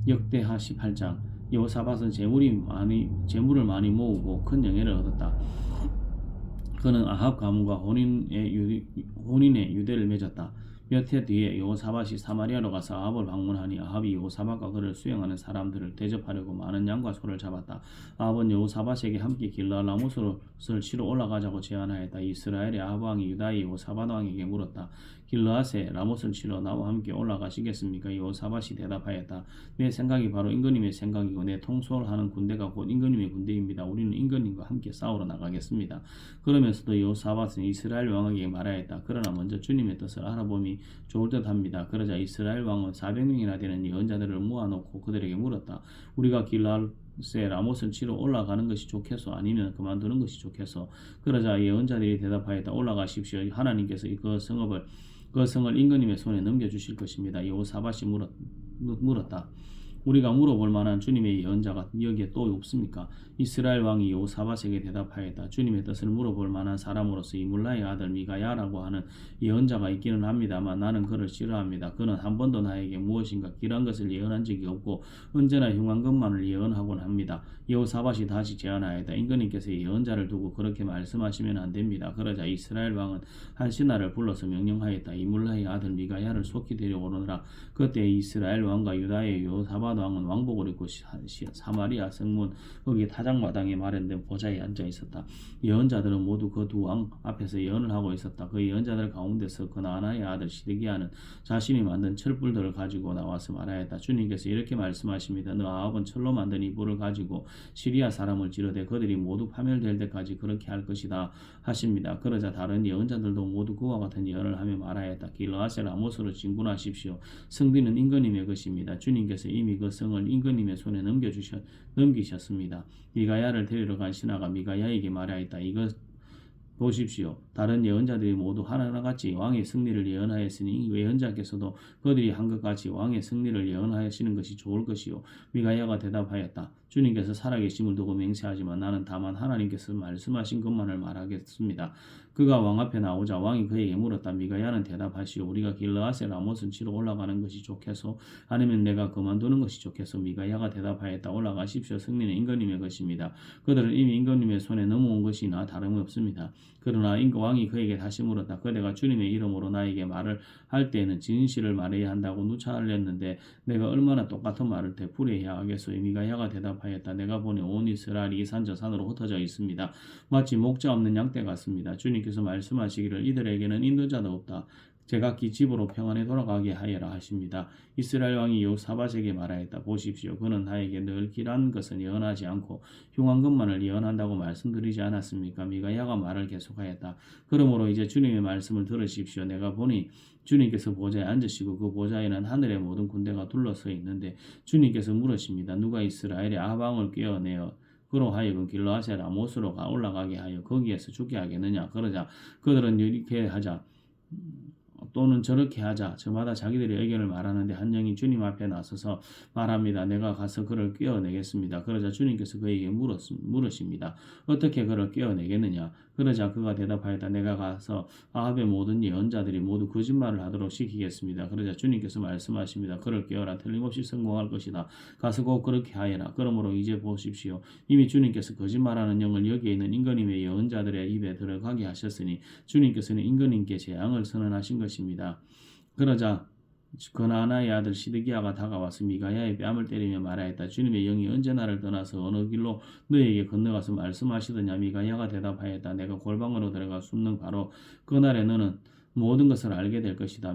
A: 역대하 18장. 여호사밧은 재물을 많이 모으고 큰 영예를 얻었다. 그는 아합 가문과 혼인의 유대를 맺었다. 몇 해 뒤에 여호사밧이 사마리아로 가서 아합을 방문하니 아합이 여호사밧과 그를 수행하는 사람들을 대접하려고 많은 양과 소를 잡았다. 아합은 여호사밧에게 함께 길르앗 라못을 치러 올라가자고 제안하였다. 이스라엘의 아합 왕이 유다의 여호사밧 왕에게 물었다. 길르앗에 라못을 치러 나와 함께 올라가시겠습니까? 여호사밧이 대답하였다. 내 생각이 바로 임금님의 생각이고 내 통솔하는 군대가 곧 임금님의 군대입니다. 우리는 임금님과 함께 싸우러 나가겠습니다. 그러면서도 여호사밧은 이스라엘 왕에게 말하였다. 그러나 먼저 주님의 뜻을 알아보니 좋을 듯합니다. 그러자 이스라엘 왕은 400명이나 되는 예언자들을 모아놓고 그들에게 물었다. 우리가 길르앗에 라못을 치러 올라가는 것이 좋겠소? 아니면 그만두는 것이 좋겠소? 그러자 예언자들이 대답하였다. 올라가십시오. 하나님께서 그 성을 임금님의 손에 넘겨주실 것입니다. 여호사밧이 물었다. 우리가 물어볼 만한 주님의 예언자가 여기에 또 없습니까? 이스라엘 왕이 여호사밧에게 대답하였다. 주님의 뜻을 물어볼 만한 사람으로서 이물라의 아들 미가야라고 하는 예언자가 있기는 합니다만 나는 그를 싫어합니다. 그는 한 번도 나에게 무엇인가 길한 것을 예언한 적이 없고 언제나 흉한 것만을 예언하곤 합니다. 여호사밧이 다시 제안하였다. 임금님께서 예언자를 두고 그렇게 말씀하시면 안 됩니다. 그러자 이스라엘 왕은 한 신하를 불러서 명령하였다. 이물라의 아들 미가야를 속히 데려오느라. 그때 이스라엘 왕과 유다의 여호사밧 왕은 왕복을 입고 사마리아 성문 거기 타작마당에 마련된 보좌에 앉아 있었다. 예언자들은 모두 그 두 왕 앞에서 예언을 하고 있었다. 그 예언자들 가운데서 그나아나의 아들 시드기야는 자신이 만든 철불들을 가지고 나와서 말하였다. 주님께서 이렇게 말씀하십니다. 너 아합은 철로 만든 이 불을 가지고 시리아 사람을 찌르되 그들이 모두 파멸될 때까지 그렇게 할 것이다 하십니다. 그러자 다른 예언자들도 모두 그와 같은 예언을 하며 말하였다. 길르앗의 라못으로 진군하십시오. 성비는 임금님의 것입니다. 주님께서 이미 그 성을 임금님의 손에 넘기셨습니다. 미가야를 데리러 간 신하가 미가야에게 말하였다. 이것 보십시오. 다른 예언자들이 모두 하나같이 왕의 승리를 예언하였으니 예언자께서도 그들이 한 것 같이 왕의 승리를 예언하시는 것이 좋을 것이요. 미가야가 대답하였다. 주님께서 살아계심을 두고 맹세하지만 나는 다만 하나님께서 말씀하신 것만을 말하겠습니다. 그가 왕 앞에 나오자 왕이 그에게 물었다. 미가야는 대답하시오. 우리가 길르앗에 라못을 치러 올라가는 것이 좋겠소? 아니면 내가 그만두는 것이 좋겠소? 미가야가 대답하였다. 올라가십시오. 승리는 임금님의 것입니다. 그들은 이미 임금님의 손에 넘어온 것이나 다름없습니다. 그러나 왕이 그에게 다시 물었다. 그대가 주님의 이름으로 나에게 말을 할 때에는 진실을 말해야 한다고 누차하였는데 내가 얼마나 똑같은 말을 되풀이해야 하겠소? 미가야가 대답하였다. 내가 보니 온 이스라엘이 이 산 저 산으로 흩어져 있습니다. 마치 목자 없는 양떼 같습니다. 주님께서 말씀하시기를 이들에게는 인도자도 없다. 제각기 집으로 평안에 돌아가게 하여라 하십니다. 이스라엘 왕이 여호사밧에게 말하였다. 보십시오. 그는 나에게 늘 길한 것은 예언하지 않고 흉한 것만을 예언한다고 말씀드리지 않았습니까? 미가야가 말을 계속하였다. 그러므로 이제 주님의 말씀을 들으십시오. 내가 보니 주님께서 보좌에 앉으시고 그 보좌에는 하늘의 모든 군대가 둘러서 있는데 주님께서 물으십니다. 누가 이스라엘의 아합 왕을 꿰어내어 그로 하여금 길르앗의 라못으로 올라가게 하여 거기에서 죽게 하겠느냐? 그러자 그들은 이렇게 하자 또는 저렇게 하자 저마다 자기들의 의견을 말하는데 한 영이 주님 앞에 나서서 말합니다. 내가 가서 그를 꿰어내겠습니다. 그러자 주님께서 그에게 물으십니다. 어떻게 그를 꿰어내겠느냐? 그러자 그가 대답하였다. 내가 가서 아합의 모든 예언자들이 모두 거짓말을 하도록 시키겠습니다. 그러자 주님께서 말씀하십니다. 그를 꿰어라. 틀림없이 성공할 것이다. 가서 꼭 그렇게 하여라. 그러므로 이제 보십시오. 이미 주님께서 거짓말하는 영을 여기에 있는 임금님의 예언자들의 입에 들어가게 하셨으니 주님께서는 임금님께 재앙을 선언하신 것입니다. 그러자 그나아나의 아들 시드기야가 다가와서 미가야의 뺨을 때리며 말하였다. 주님의 영이 언제 나를 떠나서 어느 길로 너에게 건너가서 말씀하시더냐? 미가야가 대답하였다. 내가 골방으로 들어가 숨는 바로 그날에 너는 모든 것을 알게 될 것이다.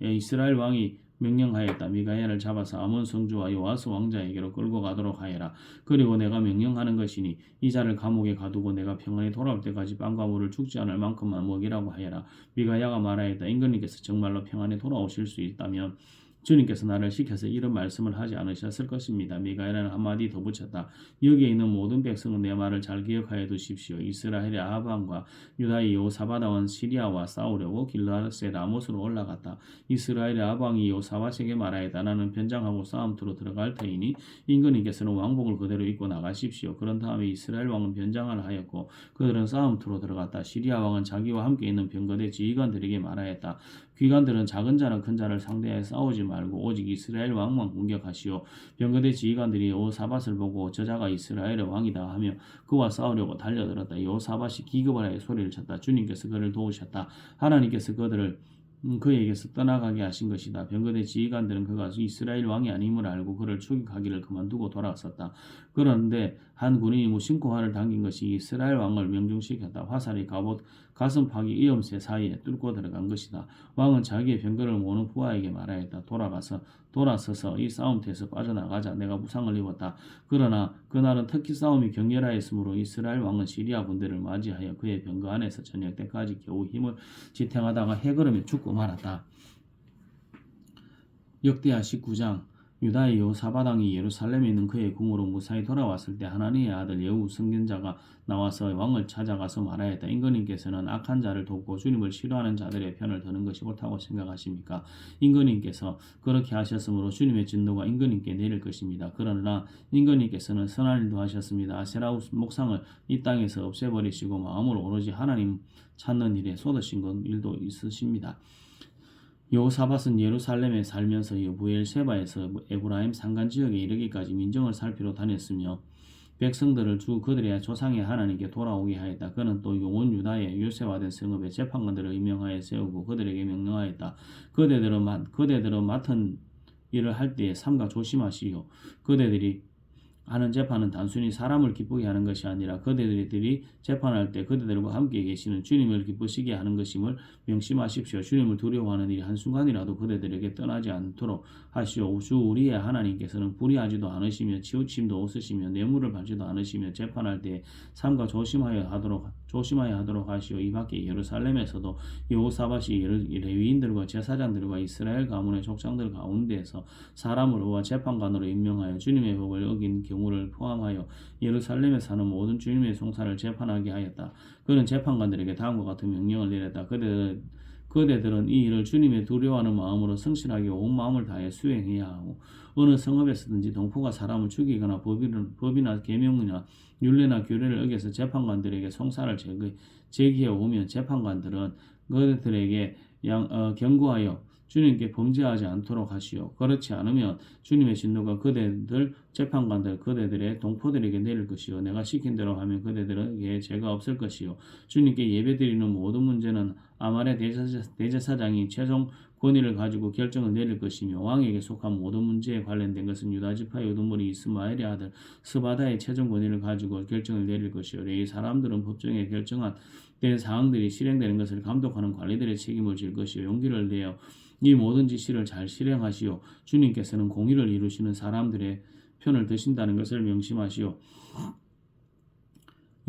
A: 이스라엘 왕이 명령하였다. 미가야를 잡아서 아몬 성주와 요아스 왕자에게로 끌고 가도록 하여라. 그리고 내가 명령하는 것이니 이 자를 감옥에 가두고 내가 평안히 돌아올 때까지 빵과 물을 죽지 않을 만큼만 먹이라고 하여라. 미가야가 말하였다. 임금님께서 정말로 평안히 돌아오실 수 있다면 주님께서 나를 시켜서 이런 말씀을 하지 않으셨을 것입니다. 미가야는 한마디 더 붙였다. 여기에 있는 모든 백성은 내 말을 잘 기억하여 두십시오. 이스라엘의 아합 왕과 유다의 여호사밧 왕은 시리아와 싸우려고 길르앗의 라못으로 올라갔다. 이스라엘의 아합 왕이 여호사밧에게 말하였다. 나는 변장하고 싸움터로 들어갈 터이니 임금님께서는 왕복을 그대로 입고 나가십시오. 그런 다음에 이스라엘 왕은 변장을 하였고 그들은 싸움터로 들어갔다. 시리아 왕은 자기와 함께 있는 병거대 지휘관들에게 말하였다. 귀관들은 작은 자는 큰 자를 상대하여 싸우지 말고 오직 이스라엘 왕만 공격하시오. 병거대 지휘관들이 여호사밧을 보고 저자가 이스라엘의 왕이다 하며 그와 싸우려고 달려들었다. 여호사밧이 기겁을 하여 소리를 쳤다. 주님께서 그를 도우셨다. 하나님께서 그들을 그에게서 떠나가게 하신 것이다. 병거대 지휘관들은 그가 이스라엘 왕이 아님을 알고 그를 추격하기를 그만두고 돌아섰다. 그런데 한 군인이 무심코 활을 당긴 것이 이스라엘 왕을 명중시켰다. 화살이 갑옷 가슴팍이 이염새 사이에 뚫고 들어간 것이다. 왕은 자기의 병거를 모는 부하에게 말하였다. 돌아서서 이 싸움터에서 빠져나가자. 내가 부상을 입었다. 그러나 그날은 특히 싸움이 격렬하였으므로 이스라엘 왕은 시리아 군대를 맞이하여 그의 병거 안에서 저녁 때까지 겨우 힘을 지탱하다가 해걸음에 죽고 말았다. 역대하 19장 유다의 여호사밧 왕이 예루살렘에 있는 그의 궁으로 무사히 돌아왔을 때 하나님의 아들 예후 선견자가 나와서 왕을 찾아가서 말하였다. 임금님께서는 악한 자를 돕고 주님을 싫어하는 자들의 편을 드는 것이 옳다고 생각하십니까? 임금님께서 그렇게 하셨으므로 주님의 진노가 임금님께 내릴 것입니다. 그러나 임금님께서는 선한 일도 하셨습니다. 아세라 목상을 이 땅에서 없애버리시고 마음으로 오로지 하나님 찾는 일에 쏟으신 일도 있으십니다. 여호사밧은 예루살렘에 살면서 부엘세바에서 에브라임 산간 지역에 이르기까지 민정을 살피러 다녔으며 백성들을 그들의 조상의 하나님께 돌아오게 하였다. 그는 또 온 유다의 율세화된 성읍에 재판관들을 임명하여 세우고 그들에게 명령하였다. 그대들은 맡은 일을 할 때에 삼가 조심하시오. 그대들이 하는 재판은 단순히 사람을 기쁘게 하는 것이 아니라 그대들이 재판할 때 그대들과 함께 계시는 주님을 기쁘시게 하는 것임을 명심하십시오. 주님을 두려워하는 일이 한순간이라도 그대들에게 떠나지 않도록 하시오. 주 우리의 하나님께서는 불의하지도 않으시며 치우침도 없으시며 뇌물을 받지도 않으시며 재판할 때 삼가 조심하여 하도록 하시오. 이 밖에 예루살렘에서도 여호사밧이 레위인들과 제사장들과 이스라엘 가문의 족장들 가운데에서 사람을 의와 재판관으로 임명하여 주님의 법을 어긴 경우를 포함하여 예루살렘에 사는 모든 주님의 송사를 재판하게 하였다. 그는 재판관들에게 다음과 같은 명령을 내렸다. 그대들은 이 일을 주님의 두려워하는 마음으로 성실하게 온 마음을 다해 수행해야 하고 어느 성읍에서든지 동포가 사람을 죽이거나 법이나 계명이나 율례나 규례를 어겨서 재판관들에게 송사를 제기해 오면 재판관들은 그들에게 경고하여 주님께 범죄하지 않도록 하시오. 그렇지 않으면 주님의 진노가 그대들 재판관들 그대들의 동포들에게 내릴 것이요. 내가 시킨 대로 하면 그대들에게 죄가 없을 것이요. 주님께 예배드리는 모든 문제는 아말의 대제사장이 최종 권위를 가지고 결정을 내릴 것이며 왕에게 속한 모든 문제에 관련된 것은 유다지파의 우두머리 이스마엘의 아들 스바다의 최종 권위를 가지고 결정을 내릴 것이요. 레위 사람들은 법정에 결정한 된 사항들이 실행되는 것을 감독하는 관리들의 책임을 질 것이요. 용기를 내어 이 모든 지시를 잘 실행하시오. 주님께서는 공의를 이루시는 사람들의 편을 드신다는 것을 명심하시오.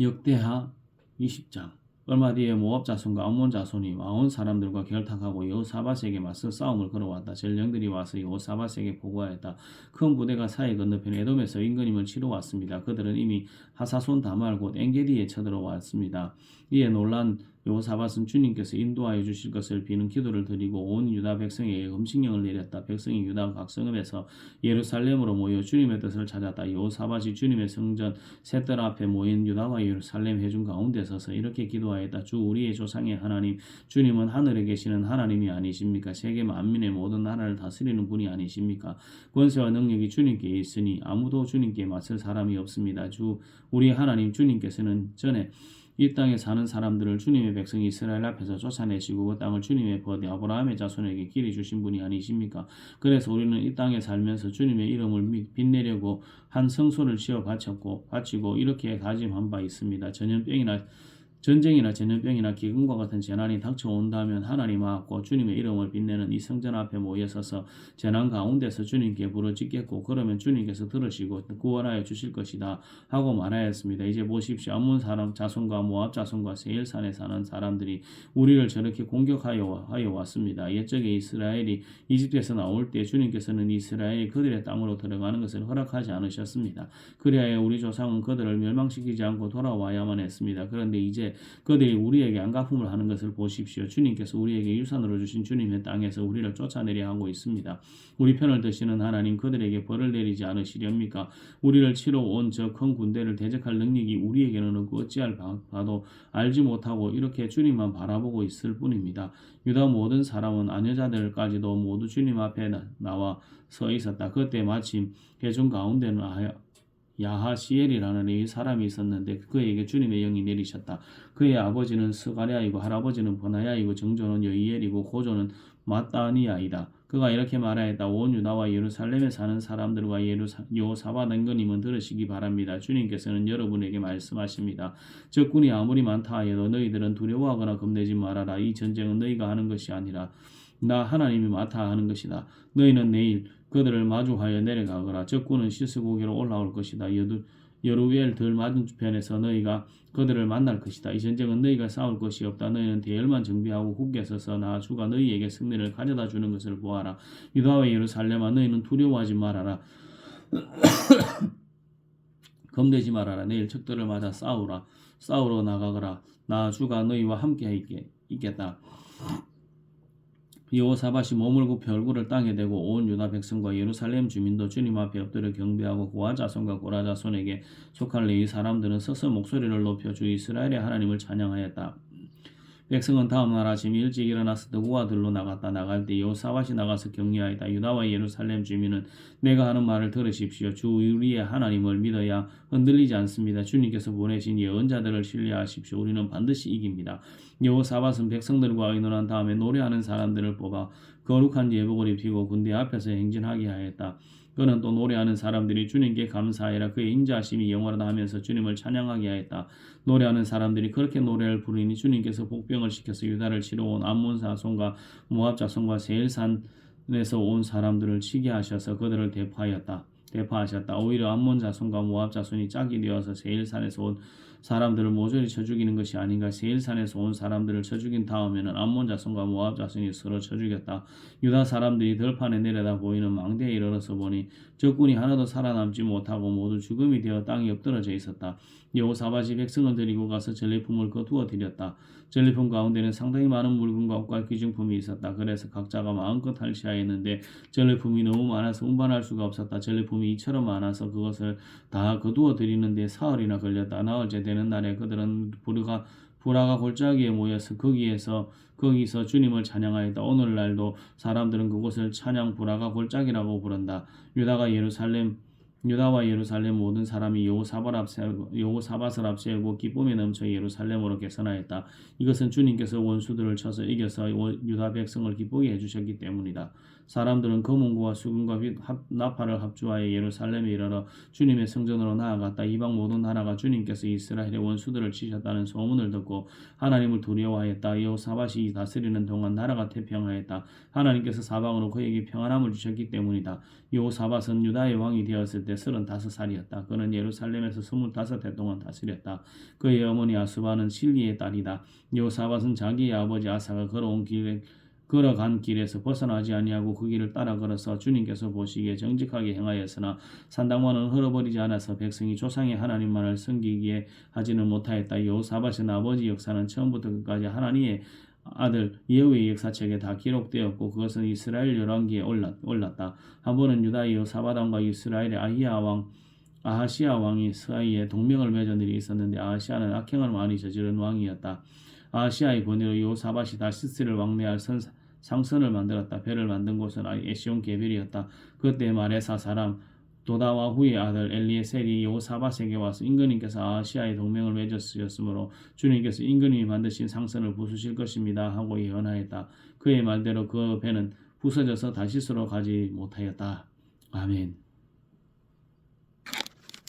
A: 역대하 20장 얼마 뒤에 모압 자손과 암몬 자손이 마온 사람들과 결탁하고 여호사밧에게 맞서 싸움을 걸어왔다. 전령들이 와서 여호사밧에게 보고하였다. 큰 부대가 사해 건너편 에돔에서 임금님을 치러 왔습니다. 그들은 이미 하사손 다말 곧 엔게디에 쳐들어왔습니다. 이에 놀란 여호사밧은 주님께서 인도하여 주실 것을 비는 기도를 드리고 온 유다 백성에게 음식령을 내렸다. 백성이 유다 각 성읍에서 예루살렘으로 모여 주님의 뜻을 찾았다. 여호사밧이 주님의 성전 셋들 앞에 모인 유다와 예루살렘 회중 가운데 서서 이렇게 기도하였다. 주 우리의 조상의 하나님, 주님은 하늘에 계시는 하나님이 아니십니까? 세계 만민의 모든 나라를 다스리는 분이 아니십니까? 권세와 능력이 주님께 있으니 아무도 주님께 맞설 사람이 없습니다. 주 우리 하나님 주님께서는 전에 이 땅에 사는 사람들을 주님의 백성 이스라엘 앞에서 쫓아내시고 그 땅을 주님의 벗 아브라함의 자손에게 길이 주신 분이 아니십니까? 그래서 우리는 이 땅에 살면서 주님의 이름을 빛내려고 한 성소를 지어 바치고 이렇게 다짐한 바 있습니다. 전쟁이나 전염병이나 기근과 같은 재난이 닥쳐온다면 하나님 앞고 주님의 이름을 빛내는 이 성전 앞에 모여 서서 재난 가운데서 주님께 부르짖겠고 그러면 주님께서 들으시고 구원하여 주실 것이다 하고 말하였습니다. 이제 보십시오. 암몬 사람 자손과 모압 자손과 세일산에 사는 사람들이 우리를 저렇게 공격하여 왔습니다. 옛적에 이스라엘이 이집트에서 나올 때 주님께서는 이스라엘이 그들의 땅으로 들어가는 것을 허락하지 않으셨습니다. 그리하여 우리 조상은 그들을 멸망시키지 않고 돌아와야만 했습니다. 그런데 이제 그들이 우리에게 안가품을 하는 것을 보십시오. 주님께서 우리에게 유산으로 주신 주님의 땅에서 우리를 쫓아내려 하고 있습니다. 우리 편을 드시는 하나님 그들에게 벌을 내리지 않으시렵니까? 우리를 치러 온 저 큰 군대를 대적할 능력이 우리에게는 없고 어찌할 바도 알지 못하고 이렇게 주님만 바라보고 있을 뿐입니다. 유다 모든 사람은 아녀자들까지도 모두 주님 앞에 나와 서 있었다. 그때 마침 회중 가운데는 야하시엘이라는 이 사람이 있었는데 그에게 주님의 영이 내리셨다. 그의 아버지는 스가랴이고 할아버지는 버나야이고 정조는 여이엘이고 고조는 마따니아이다. 그가 이렇게 말하였다. 온 유다와 예루살렘에 사는 사람들과 여호사밧 임금님은 들으시기 바랍니다. 주님께서는 여러분에게 말씀하십니다. 적군이 아무리 많다 하여도 너희들은 두려워하거나 겁내지 말아라. 이 전쟁은 너희가 하는 것이 아니라 나 하나님이 맡아 하는 것이다. 너희는 내일 그들을 마주하여 내려가거라. 적군은 시스고기로 올라올 것이다. 여루엘 들 맞은편에서 너희가 그들을 만날 것이다. 이 전쟁은 너희가 싸울 것이 없다. 너희는 대열만 정비하고 굳게 서서 나 주가 너희에게 승리를 가져다 주는 것을 보아라. 유다와 예루살렘아 너희는 두려워하지 말아라. 겁내지 말아라. 내일 적들을 맞아 싸우러 나가거라. 나 주가 너희와 함께 있겠다. 여호사밧이 몸을 굽혀 얼굴을 땅에 대고 온 유다 백성과 예루살렘 주민도 주님 앞에 엎드려 경배하고 고아 자손과 고라 자손에게 속할 레위 사람들은 서서 목소리를 높여 주 이스라엘의 하나님을 찬양하였다. 백성은 다음 날 아침 일찍 일어나서 드고아들로 나갔다. 나갈 때 여호사밧이 나가서 격려하였다. 유다와 예루살렘 주민은 내가 하는 말을 들으십시오. 주 우리의 하나님을 믿어야 흔들리지 않습니다. 주님께서 보내신 예언자들을 신뢰하십시오. 우리는 반드시 이깁니다. 여호사밧은 백성들과 의논한 다음에 노래하는 사람들을 뽑아 거룩한 예복을 입히고 군대 앞에서 행진하게 하였다. 그는 또 노래하는 사람들이 주님께 감사하여라 그의 인자하심이 영원하다 하면서 주님을 찬양하게 하였다. 노래하는 사람들이 그렇게 노래를 부르니 주님께서 복병을 시켜서 유다를 치러 온 암몬 자손과 모압 자손과 세일산에서 온 사람들을 치게 하셔서 그들을 대파하셨다. 오히려 암몬 자손과 모압 자손이 짝이 되어서 세일산에서 온 사람들을 모조리 쳐 죽이는 것이 아닌가. 세일산에서 온 사람들을 쳐 죽인 다음에는 암몬 자손과 모압 자손이 서로 쳐 죽였다. 유다 사람들이 들판에 내려다 보이는 망대에 이르러서 보니 적군이 하나도 살아남지 못하고 모두 죽음이 되어 땅에 엎드러져 있었다. 여호사밧이 백성을 데리고 가서 전리품을 거두어 드렸다. 전리품 가운데는 상당히 많은 물건과 옷과 귀중품이 있었다. 그래서 각자가 마음껏 할시하였는데 전리품이 너무 많아서 운반할 수가 없었다. 전리품이 이처럼 많아서 그것을 다 거두어 드리는데 사흘이나 걸렸다. 나흘째 되는 날에 그들은 부라가 골짜기에 모여서 거기서 주님을 찬양하였다. 오늘날도 사람들은 그곳을 찬양 부라가 골짜기라고 부른다. 유다와 예루살렘 모든 사람이 여호사밧을 앞세우고 기쁨에 넘쳐 예루살렘으로 개선하였다. 이것은 주님께서 원수들을 쳐서 이겨서 유다 백성을 기쁘게 해주셨기 때문이다. 사람들은 검은고와 수금과 나팔을 합주하여 예루살렘에 이르러 주님의 성전으로 나아갔다. 이방 모든 나라가 주님께서 이스라엘의 원수들을 치셨다는 소문을 듣고 하나님을 두려워하였다. 여호사밧이 다스리는 동안 나라가 태평하였다. 하나님께서 사방으로 그에게 평안함을 주셨기 때문이다. 여호사밧은 유다의 왕이 되었을 때 35살이었다. 그는 예루살렘에서 25해 동안 다스렸다. 그의 어머니 아수바는 실리의 딸이다. 여호사밧은 자기의 아버지 아사가 걸어간 길에서 벗어나지 아니하고 그 길을 따라 걸어서 주님께서 보시기에 정직하게 행하였으나 산당만은 흘러버리지 않아서 백성이 조상의 하나님만을 섬기기에 하지는 못하였다. 여호사밧의 아버지 역사는 처음부터 끝까지 하나님의 아들 예후의 역사책에 다 기록되었고 그것은 이스라엘 열왕기에 올랐다. 한 번은 유다의 여호사밧 왕과 이스라엘의 아하시아 왕이 사이에 동맹을 맺은 일이 있었는데 아하시아는 악행을 많이 저지른 왕이었다. 아하시아의 권위로 여호사밧이 다시스를 왕래할 상선을 만들었다. 배를 만든 곳은 에시온 게벨이었다. 그때 마레사 사람 도다와후의 아들 엘리에셀이 여호사밧에게 와서 임금님께서 아하시아의 동맹을 맺으셨으므로 주님께서 임금님이 만드신 상선을 부수실 것입니다 하고 예언하였다. 그의 말대로 그 배는 부서져서 다시스로 가지 못하였다. 아멘.